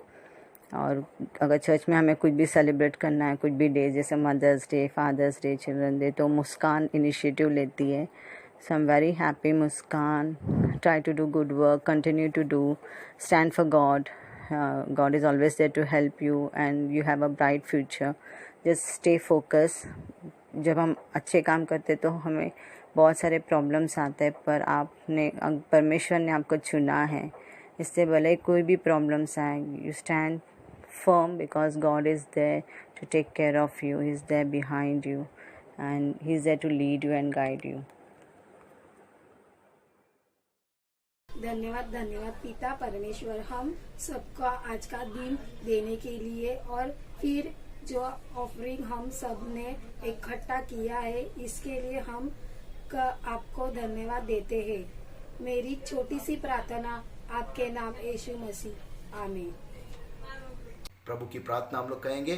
और अगर चर्च में हमें कुछ भी सेलिब्रेट करना है, कुछ भी डे जैसे mother's day, father's day, children day, तो मुस्कान इनिशिएटिव लेती है। So I am very happy Muskan. Try to do good work, continue to do, stand for God. God is always there to help you and you have a bright future. Just stay focused. जब हम अच्छे काम करते तो हमें बहुत सारे problems आते हैं, पर परमेश्वर ने आपको चुना है, इससे भले कोई भी प्रॉब्लम्स आए, you stand firm because God is there to take care of you. He is there behind you and He is there to lead you and guide you. धन्यवाद धन्यवाद पिता परमेश्वर, हम सबको आज का दिन देने के लिए और फिर जो ऑफरिंग हम सब ने इकट्ठा किया है इसके लिए हम आपको धन्यवाद देते हैं। मेरी छोटी सी प्रार्थना आपके नाम यीशु मसीह, आमीन। प्रभु की प्रार्थना हम लोग कहेंगे।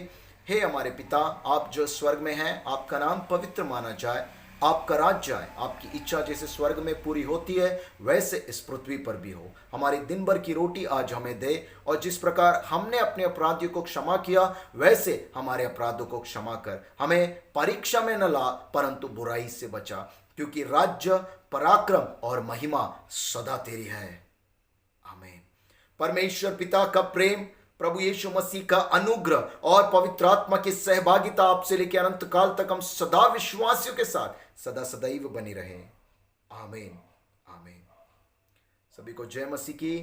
हे हमारे पिता, आप जो स्वर्ग में हैं, आपका नाम पवित्र माना जाए, आपका राज्य आए, आपकी इच्छा जैसे स्वर्ग में पूरी होती है वैसे इस पृथ्वी पर भी हो। हमारी दिन भर की रोटी आज हमें दे, और जिस प्रकार हमने अपने अपराधियों को क्षमा किया वैसे हमारे अपराधों को क्षमा कर, हमें परीक्षा में न ला परंतु बुराई से बचा, क्योंकि राज्य, पराक्रम और महिमा सदा तेरी है, आमीन। परमेश्वर पिता का प्रेम, प्रभु यीशु मसीह का अनुग्रह और पवित्र आत्मा की सहभागिता आपसे लेकर अनंत काल तक हम सदा विश्वासियों के साथ सदा सदैव बनी रहे, आमीन आमीन। सभी को जय मसीह की।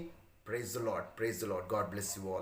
Praise the Lord, praise the Lord. God bless you all.